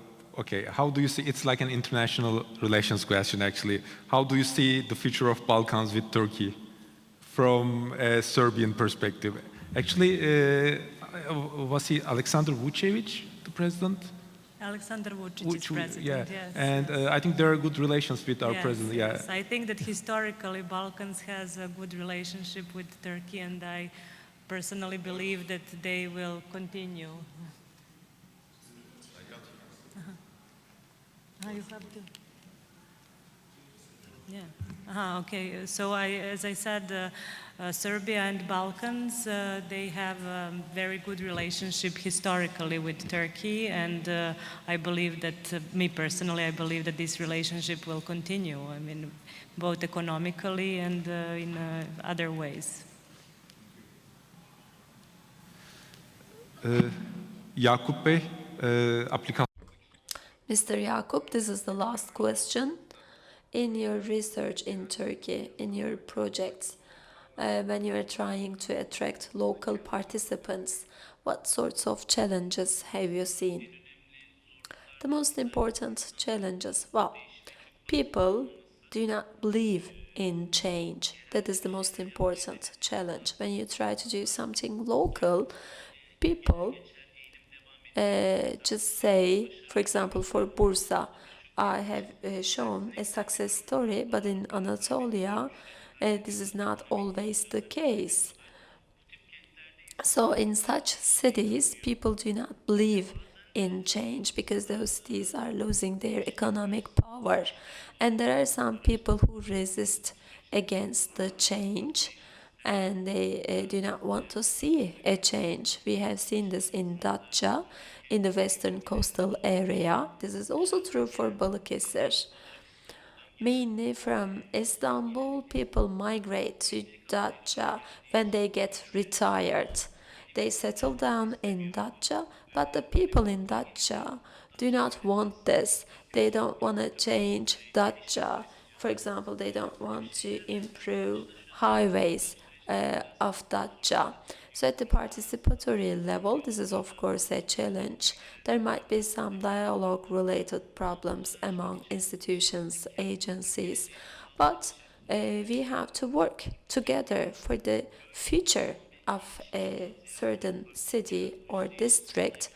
do you see, it's like an international relations question actually. How do you see the future of Balkans with Turkey from a Serbian perspective? Actually, was he Alexander Vučić, the president? Alexander Vučić is president, yeah. Yes. And I think there are good relations with our president. Yes. I think that historically Balkans has a good relationship with Turkey, and I personally believe that they will continue. You have to. Yeah. Okay. So as I said, Serbia and Balkans, they have a very good relationship historically with Turkey, and I believe that, me personally, I believe that this relationship will continue. I mean, both economically and in other ways. Yakup Bey, application. Mr. Yakup, this is the last question. In your research in Turkey, in your projects, when you are trying to attract local participants, what sorts of challenges have you seen? The most important challenges, well, people do not believe in change. That is the most important challenge. When you try to do something local, people just say, for example, for Bursa, I have shown a success story, but in Anatolia, this is not always the case. So in such cities, people do not believe in change because those cities are losing their economic power. And there are some people who resist against the change and they do not want to see a change. We have seen this in Datça, in the western coastal area. This is also true for Balıkesir. Mainly from Istanbul, people migrate to Datça when they get retired. They settle down in Datça, but the people in Datça do not want this. They don't want to change Datça. For example, they don't want to improve highways of Datça. So at the participatory level, this is of course a challenge. There might be some dialogue-related problems among institutions, agencies, but we have to work together for the future of a certain city or district.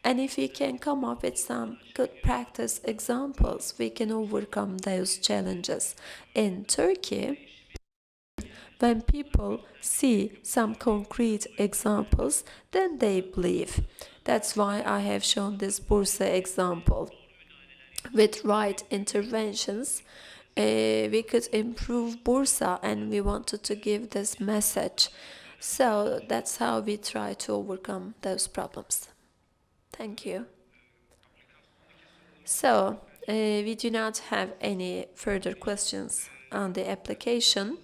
And if we can come up with some good practice examples, we can overcome those challenges. In Turkey, when people see some concrete examples, then they believe. That's why I have shown this Bursa example. With right interventions, we could improve Bursa, and we wanted to give this message. So that's how we try to overcome those problems. Thank you. So we do not have any further questions on the application.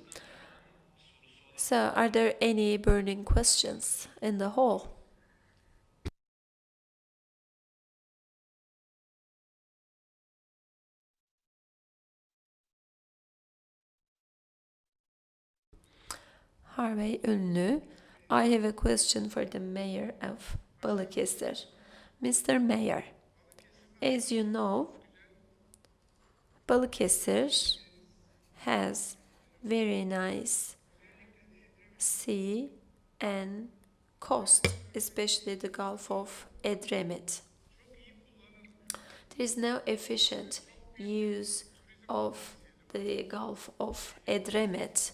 So are there any burning questions in the hall? Harvey Ünlü, I have a question for the mayor of Balıkesir. Mr. Mayor, as you know, Balıkesir has very nice sea and coast, especially the Gulf of Edremit. There is no efficient use of the Gulf of Edremit,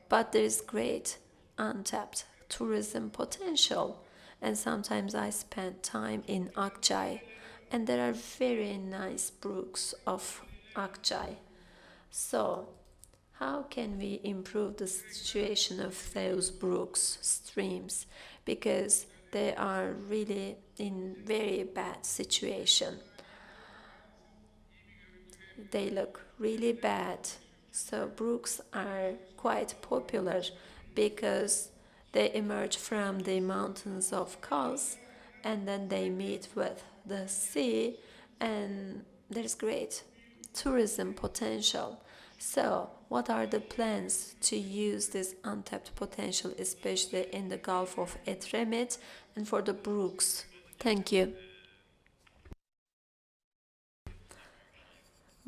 but there is great untapped tourism potential. And sometimes I spend time in Akçay, and there are very nice brooks of Akçay. So how can we improve the situation of those brooks, streams, because they are really in very bad situation. They look really bad. So brooks are quite popular because they emerge from the mountains of Kaz and then they meet with the sea, and there's great tourism potential. So what are the plans to use this untapped potential, especially in the Gulf of Edremit and for the brooks? Thank you.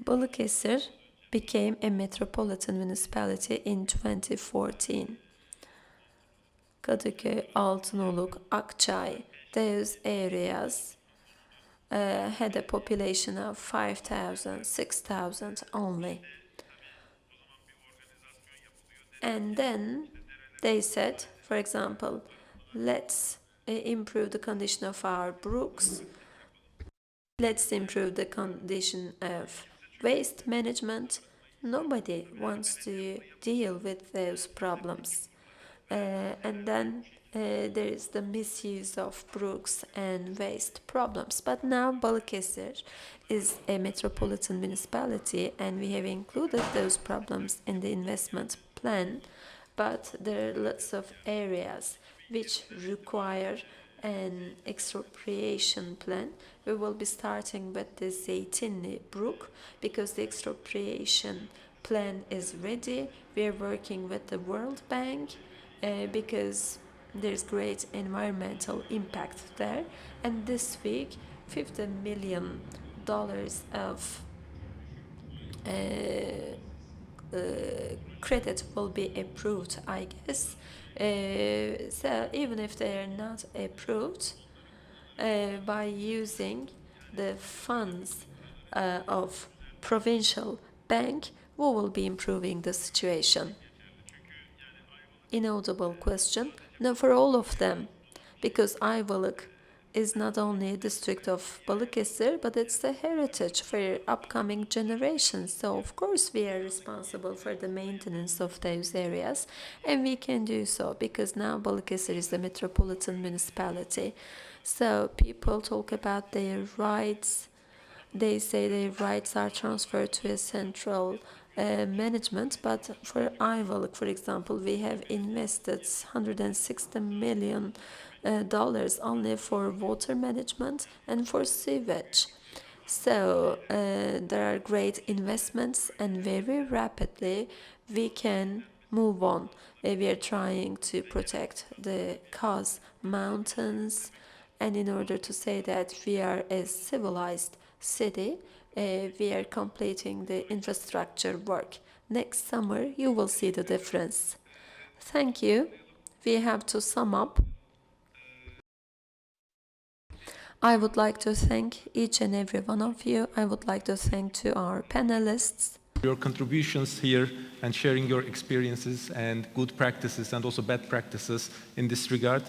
Balıkesir became a metropolitan municipality in 2014. Kadıköy, Altınoluk, Akçay, those areas had a population of 5,000, 6,000 only. And then they said, for example, let's improve the condition of our brooks, let's improve the condition of waste management. Nobody wants to deal with those problems. And then there is the misuse of brooks and waste problems. But now Balıkesir is a metropolitan municipality, and we have included those problems in the investment plan. But there are lots of areas which require an expropriation plan. We will be starting with the Zeytinli Brook because the expropriation plan is ready. We are working with the World Bank because there's great environmental impact there. And this week, $50 million of credit will be approved, I guess. So even if they are not approved, by using the funds of provincial bank, we will be improving the situation. Inaudible question. No, for all of them, because Ayvalık is not only a district of Balıkesir, but it's the heritage for upcoming generations. So of course we are responsible for the maintenance of those areas, and we can do so because now Balıkesir is the Metropolitan Municipality. So people talk about their rights. They say their rights are transferred to a central management, but for Ayvalık, for example, we have invested $160 million only for water management and for sewage. So there are great investments, and very rapidly we can move on. We are trying to protect the Kaz Mountains, and in order to say that we are a civilized city, we are completing the infrastructure work. Next summer, you will see the difference. Thank you. We have to sum up. I would like to thank each and every one of you. I would like to thank to our panelists. Your contributions here and sharing your experiences and good practices and also bad practices in this regard.